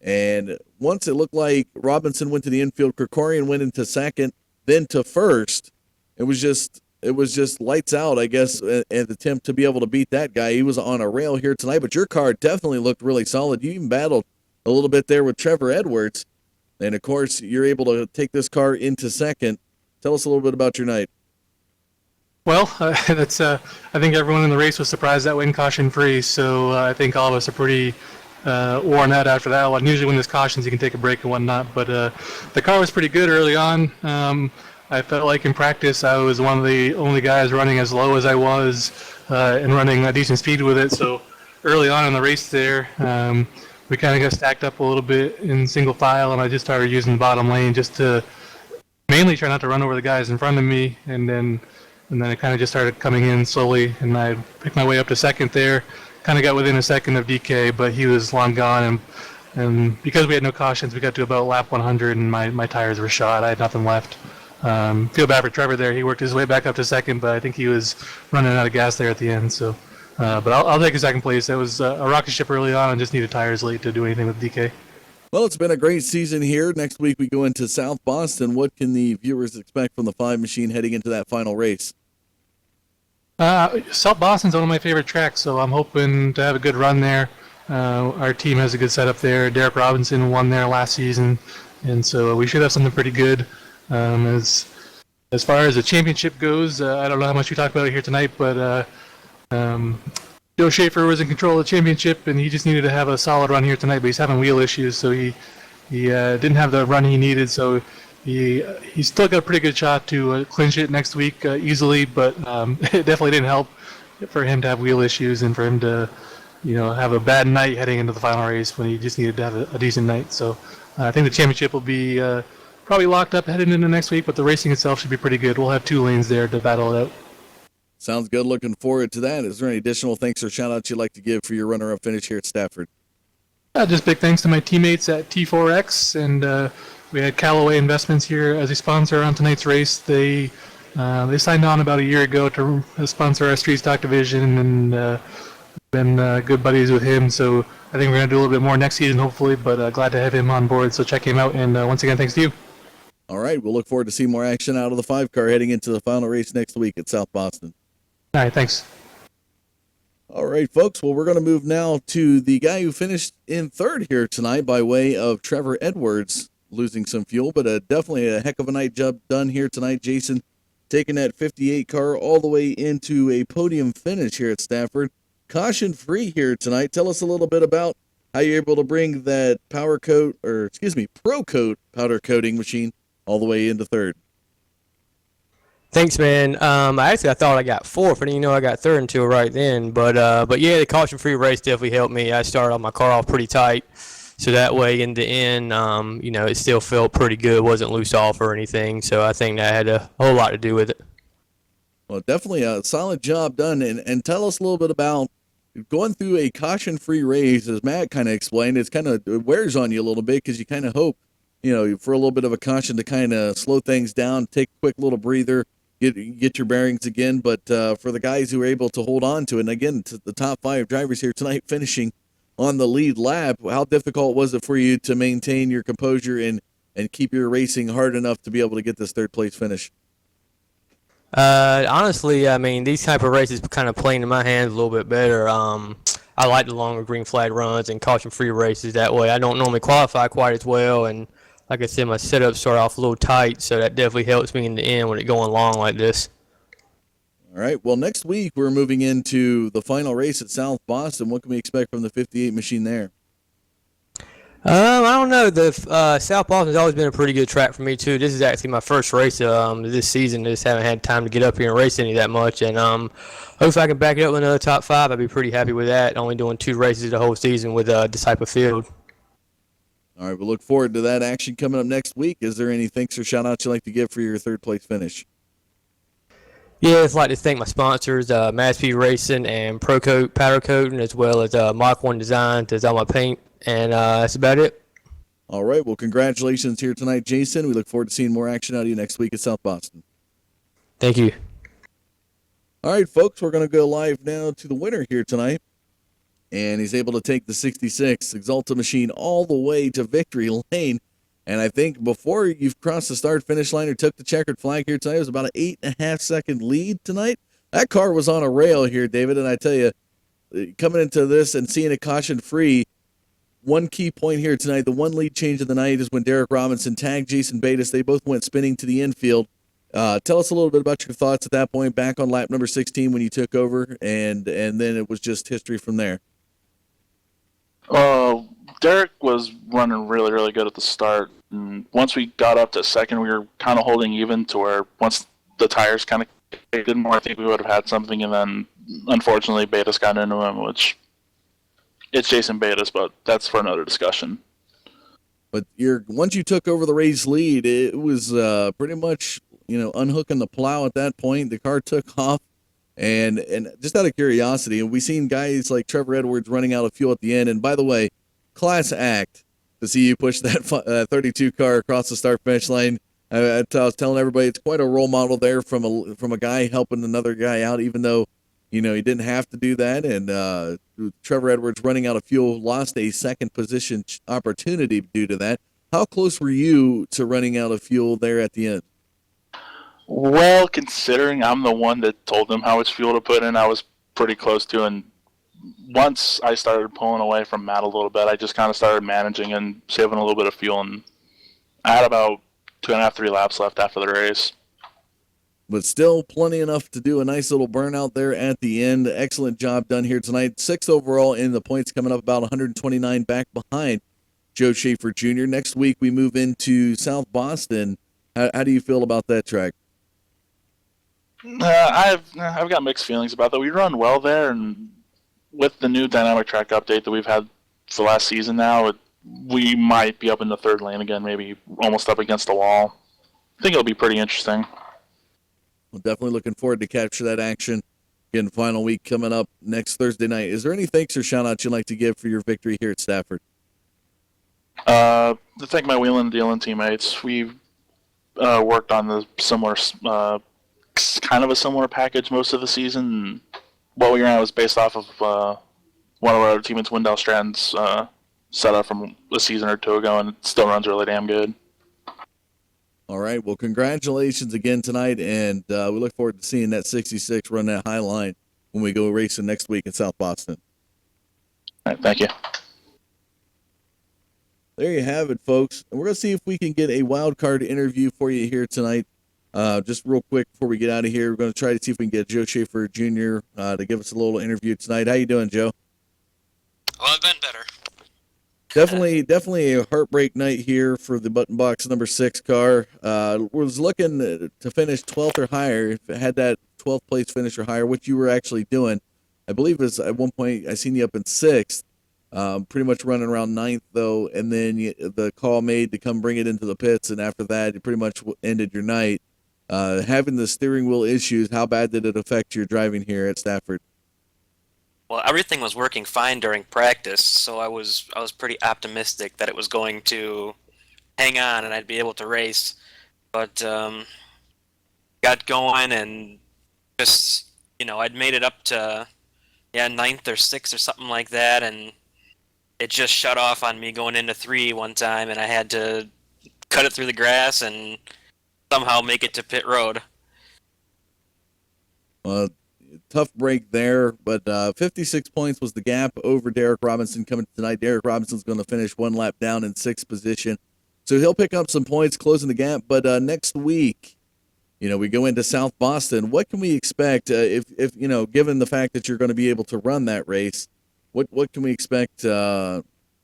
And once it looked like Robinson went to the infield, Krikorian went into second, then to first. It was just lights out, I guess, an attempt to be able to beat that guy. He was on a rail here tonight, but your car definitely looked really solid. You even battled a little bit there with Trevor Edwards. And, of course, you're able to take this car into second. Tell us a little bit about your night. Well, I think everyone in the race was surprised that went caution-free, so I think all of us are pretty worn out after that one. Usually when there's cautions, you can take a break and whatnot, but the car was pretty good early on. I felt like in practice I was one of the only guys running as low as I was and running a decent speed with it, so early on in the race there, we kind of got stacked up a little bit in single file, and I just started using the bottom lane just to mainly try not to run over the guys in front of me, and then it kind of just started coming in slowly, and I picked my way up to second there. Kind of got within a second of DK, but he was long gone, and because we had no cautions, we got to about lap 100, and my tires were shot. I had nothing left. Feel bad for Trevor there. He worked his way back up to second, but I think he was running out of gas there at the end. So, but I'll take a second place. That was a rocket ship early on, and just needed tires late to do anything with DK. Well, it's been a great season here. Next week we go into South Boston. What can the viewers expect from the 5 machine heading into that final race? South Boston's one of my favorite tracks, so I'm hoping to have a good run there. Our team has a good setup there. Derek Robinson won there last season, and so we should have something pretty good. As far as the championship goes, I don't know how much we talked about it here tonight, but Joe Schaefer was in control of the championship, and he just needed to have a solid run here tonight, but he's having wheel issues, so he didn't have the run he needed, so he's still got a pretty good shot to clinch it next week easily, but it definitely didn't help for him to have wheel issues and for him to have a bad night heading into the final race when he just needed to have a decent night. So I think the championship will be probably locked up heading into next week, but the racing itself should be pretty good. We'll have 2 lanes there to battle it out. Sounds good. Looking forward to that. Is there any additional thanks or shout-outs you'd like to give for your runner-up finish here at Stafford? Just big thanks to my teammates at T4X, and we had Callaway Investments here as a sponsor on tonight's race. They signed on about a year ago to sponsor our street stock division, and been good buddies with him. So I think we're going to do a little bit more next season, hopefully, but glad to have him on board. So check him out, and once again, thanks to you. All right, we'll look forward to seeing more action out of the 5-car heading into the final race next week at South Boston. All right, thanks. All right, folks. Well, we're going to move now to the guy who finished in 3rd here tonight by way of Trevor Edwards, losing some fuel, but definitely a heck of a night job done here tonight. Jason taking that 58 car all the way into a podium finish here at Stafford. Caution free here tonight. Tell us a little bit about how you're able to bring that Pro Coat powder coating machine all the way into 3rd. Thanks, man. I thought I got 4th. I didn't know I got 3rd until right then. But yeah, the caution-free race definitely helped me. I started my car off pretty tight, so that way in the end, it still felt pretty good. It wasn't loose off or anything. So I think that had a whole lot to do with it. Well, definitely a solid job done. And tell us a little bit about going through a caution-free race. As Matt kind of explained, it wears on you a little bit because you kind of hope, for a little bit of a caution to kind of slow things down, take a quick little breather. Get your bearings again, but for the guys who were able to hold on to it, and again, to the top 5 drivers here tonight finishing on the lead lap, how difficult was it for you to maintain your composure and keep your racing hard enough to be able to get this 3rd place finish? Honestly, I mean, these type of races kind of play into my hands a little bit better. I like the longer green flag runs and caution-free races that way. I don't normally qualify quite as well, and like I said, my setup started off a little tight, so that definitely helps me in the end when it going long like this. All right. Well, next week we're moving into the final race at South Boston. What can we expect from the 58 machine there? I don't know. The South Boston's always been a pretty good track for me too. This is actually my first race this season. Just haven't had time to get up here and race any that much, and hopefully I can back it up with another top 5. I'd be pretty happy with that. Only doing 2 races the whole season with this type of field. All right. We'll look forward to that action coming up next week. Is there any thanks or shout outs you'd like to give for your third place finish? Yeah, I'd like to thank my sponsors, Mass P Racing and Pro Coat Powder Coating, as well as Mach 1 Design, does all my paint, and that's about it. All right. Well, congratulations here tonight, Jason. We look forward to seeing more action out of you next week at South Boston. Thank you. All right, folks, we're going to go live now to the winner here tonight. And he's able to take the 66 Exalta machine all the way to victory lane. And I think before you've crossed the start-finish line or took the checkered flag here tonight, it was about an 8.5-second lead tonight. That car was on a rail here, David, and I tell you, coming into this and seeing it caution-free, one key point here tonight, the one lead change of the night is when Derek Robinson tagged Jason Bates. They both went spinning to the infield. Tell us a little bit about your thoughts at that point, back on lap number 16 when you took over, and then it was just history from there. Derek was running really, really good at the start. And once we got up to second, we were kind of holding even to where once the tires kind of did more, I think we would have had something. And then, unfortunately, Betas got into him, which it's Jason Betas, but that's for another discussion. But once you took over the race lead, it was pretty much unhooking the plow at that point. The car took off. And just out of curiosity, and we've seen guys like Trevor Edwards running out of fuel at the end. And by the way, class act to see you push that 32 car across the start-finish line. I was telling everybody it's quite a role model there from a guy helping another guy out, even though he didn't have to do that. And Trevor Edwards running out of fuel lost a second position opportunity due to that. How close were you to running out of fuel there at the end? Well, considering I'm the one that told them how much fuel to put in, I was pretty close to. And once I started pulling away from Matt a little bit, I just kind of started managing and saving a little bit of fuel. And I had about 2.5, 3 laps left after the race. But still plenty enough to do a nice little burnout there at the end. Excellent job done here tonight. 6th overall in the points, coming up about 129 back behind Joe Schaefer Jr. Next week we move into South Boston. How do you feel about that track? I've got mixed feelings about that. We run well there, and with the new dynamic track update that we've had for last season now, we might be up in the third lane again, maybe almost up against the wall. I think it'll be pretty interesting. Well, definitely looking forward to capture that action. Again, final week coming up next Thursday night. Is there any thanks or shout-outs you'd like to give for your victory here at Stafford? To thank my wheeling and dealing teammates. We've worked on the similar kind of a similar package most of the season. What we ran was based off of one of our other teammates, Wendell Stratton's setup from a season or two ago, and it still runs really damn good. All right. Well, congratulations again tonight, and we look forward to seeing that 66 run that high line when we go racing next week in South Boston. All right, thank you. There you have it, folks. And we're going to see if we can get a wild card interview for you here tonight. Just real quick before we get out of here, we're going to try to see if we can get Joe Schaefer Jr. To give us a little interview tonight. How you doing, Joe? Well, I've been better. Definitely a heartbreak night here for the Button Box number 6 car. Was looking to finish 12th or higher. If it had that 12th place finish or higher, what you were actually doing, I believe is at one point I seen you up in 6th. Pretty much running around 9th, though, and then the call made to come bring it into the pits, and after that, it pretty much ended your night. Having the steering wheel issues, how bad did it affect your driving here at Stafford? Well, everything was working fine during practice, so I was pretty optimistic that it was going to hang on and I'd be able to race. But got going and just I'd made it up to 9th or 6th or something like that, and it just shut off on me going into 3 one time, and I had to cut it through the grass and somehow make it to pit road. Tough break there, but 56 points was the gap over Derek Robinson coming tonight. Derek Robinson's going to finish one lap down in 6th position. So he'll pick up some points, closing the gap. But next week, we go into South Boston. What can we expect if given the fact that you're going to be able to run that race? What can we expect? How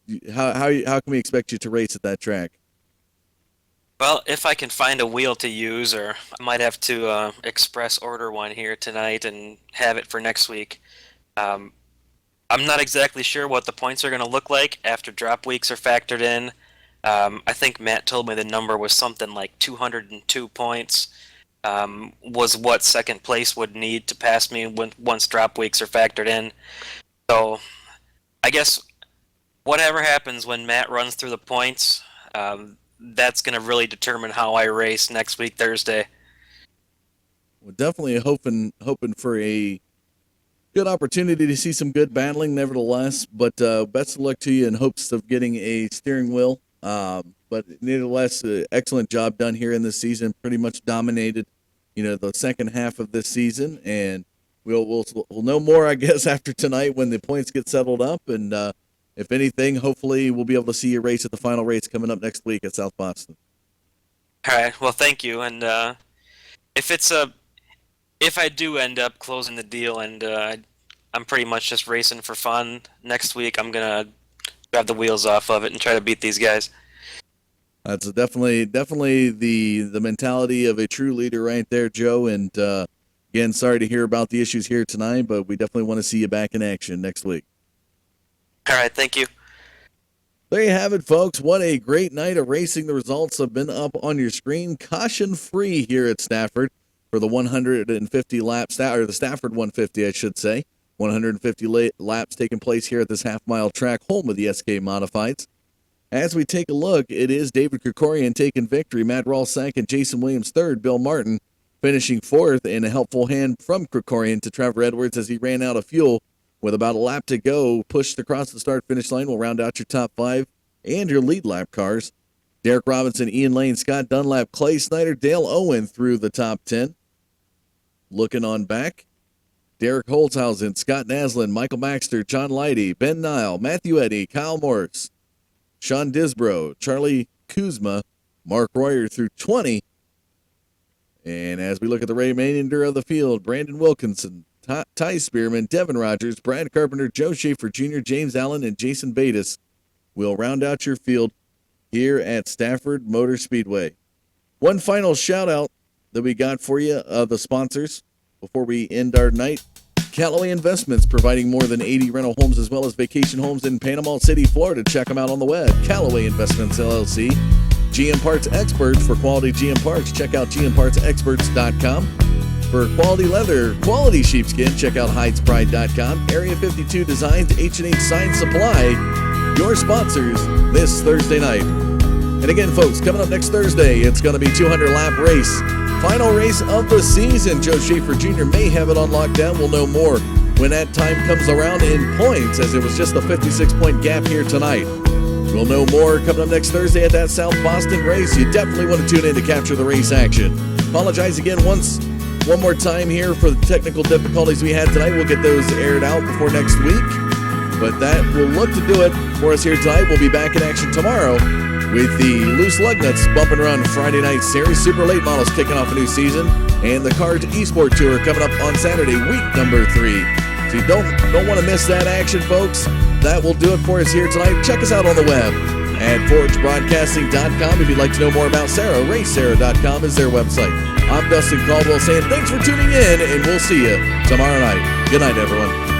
can we expect you to race at that track? Well, if I can find a wheel to use, or I might have to express order one here tonight and have it for next week. I'm not exactly sure what the points are going to look like after drop weeks are factored in. I think Matt told me the number was something like 202 points was what second place would need to pass me once drop weeks are factored in. So I guess whatever happens when Matt runs through the points, that's going to really determine how I race next week, Thursday. We're definitely hoping for a good opportunity to see some good battling, nevertheless. But best of luck to you in hopes of getting a steering wheel. But nevertheless, excellent job done here in this season. Pretty much dominated, the second half of this season, and we'll know more, I guess, after tonight when the points get settled up. And if anything, hopefully we'll be able to see you race at the final race coming up next week at South Boston. All right. Well, thank you. And if I do end up closing the deal and I'm pretty much just racing for fun next week, I'm gonna grab the wheels off of it and try to beat these guys. That's definitely the mentality of a true leader right there, Joe. And again, sorry to hear about the issues here tonight, but we definitely want to see you back in action next week. All right, thank you. There you have it, folks. What a great night of racing. The results have been up on your screen. Caution free here at Stafford for the 150 laps, or the Stafford 150, I should say. 150 laps taking place here at this half-mile track, home of the SK Modifieds. As we take a look, it is David Krikorian taking victory, Matt Rawls second, Jason Williams third, Bill Martin finishing fourth, and a helpful hand from Krikorian to Trevor Edwards as he ran out of fuel with about a lap to go, pushed across the start-finish line. Will round out your top five and your lead lap cars. Derek Robinson, Ian Lane, Scott Dunlap, Clay Snyder, Dale Owen through the top 10. Looking on back, Derek Holzhausen, Scott Naslin, Michael Baxter, John Leidy, Ben Nile, Matthew Eddy, Kyle Morris, Sean Disbro, Charlie Kuzma, Mark Royer through 20. And as we look at the remainder of the field, Brandon Wilkinson, Ty Spearman, Devin Rogers, Brad Carpenter, Joe Schaefer Jr., James Allen, and Jason Batis will round out your field here at Stafford Motor Speedway. One final shout-out that we got for you of the sponsors before we end our night. Callaway Investments, providing more than 80 rental homes as well as vacation homes in Panama City, Florida. Check them out on the web, Callaway Investments, LLC. GM Parts Experts, for quality GM parts, check out gmpartsexperts.com. For quality leather, quality sheepskin, check out hidespride.com. Area 52 Designs, H&H Sign Supply, your sponsors this Thursday night. And again, folks, coming up next Thursday, it's going to be 200-lap race. Final race of the season. Joe Schaefer Jr. may have it on lockdown. We'll know more when that time comes around in points, as it was just a 56-point gap here tonight. We'll know more coming up next Thursday at that South Boston race. You definitely want to tune in to capture the race action. Apologize again one more time here for the technical difficulties we had tonight. We'll get those aired out before next week. But that will look to do it for us here tonight. We'll be back in action tomorrow with the Loose Lug Nuts Bump and Run Friday Night Series. Super Late Models kicking off a new season. And the Cards Esport Tour coming up on Saturday, week number 3. So you don't want to miss that action, folks. That will do it for us here tonight. Check us out on the web at forgebroadcasting.com. If you'd like to know more about SARA, racesara.com is their website. I'm Dustin Caldwell saying thanks for tuning in, and we'll see you tomorrow night. Good night, everyone.